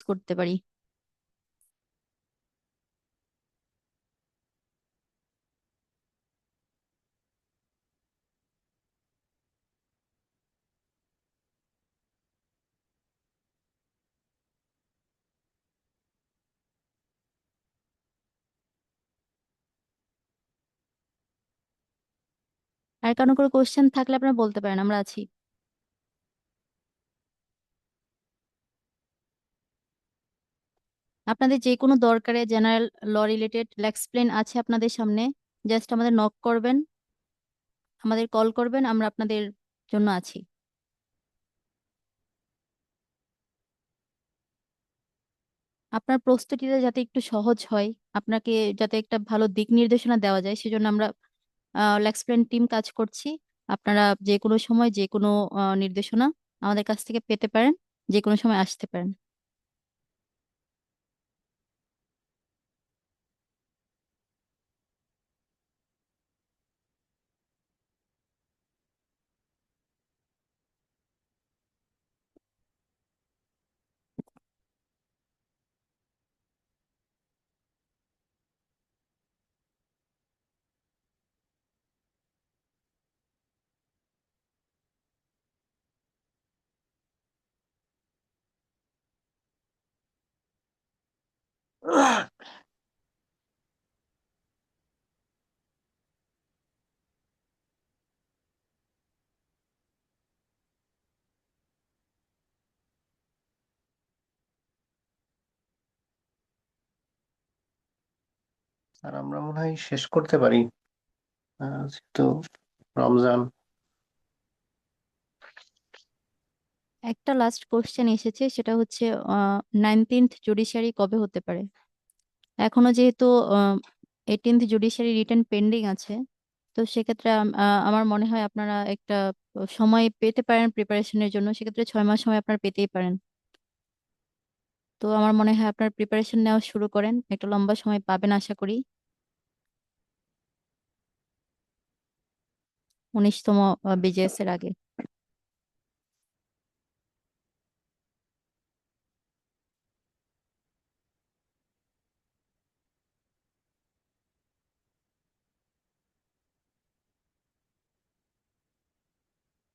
করতে পারি। আর কারো কোনো কোশ্চেন থাকলে আপনারা বলতে পারেন, আমরা আছি। আপনাদের যে কোনো দরকারে জেনারেল ল রিলেটেড এক্সপ্লেন আছে আপনাদের সামনে, জাস্ট আমাদের নক করবেন, আমাদের কল করবেন, আমরা আপনাদের জন্য আছি। আপনার প্রস্তুতিটা যাতে একটু সহজ হয়, আপনাকে যাতে একটা ভালো দিক নির্দেশনা দেওয়া যায়, সেজন্য আমরা এক্সপ্লেন টিম কাজ করছি। আপনারা যে কোনো সময় যে কোনো নির্দেশনা আমাদের কাছ থেকে পেতে পারেন, যে কোনো সময় আসতে পারেন। আর আমরা মনে হয় শেষ করতে পারি, যেহেতু রমজান। একটা লাস্ট কোশ্চেন এসেছে, সেটা হচ্ছে 19th জুডিশিয়ারি কবে হতে পারে। এখনো যেহেতু 18th জুডিশিয়ারি রিটেন পেন্ডিং আছে, তো সেক্ষেত্রে আমার মনে হয় আপনারা একটা সময় পেতে পারেন প্রিপারেশনের জন্য, সেক্ষেত্রে 6 মাস সময় আপনারা পেতেই পারেন। তো আমার মনে হয় আপনার প্রিপারেশন নেওয়া শুরু করেন, একটা লম্বা সময় পাবেন আশা করি 19তম বিজেএস এর আগে।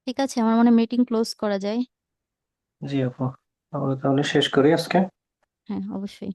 ঠিক আছে, আমার মনে মিটিং ক্লোজ করা যায়। জি আপু, আমরা তাহলে শেষ করি আজকে। হ্যাঁ, অবশ্যই।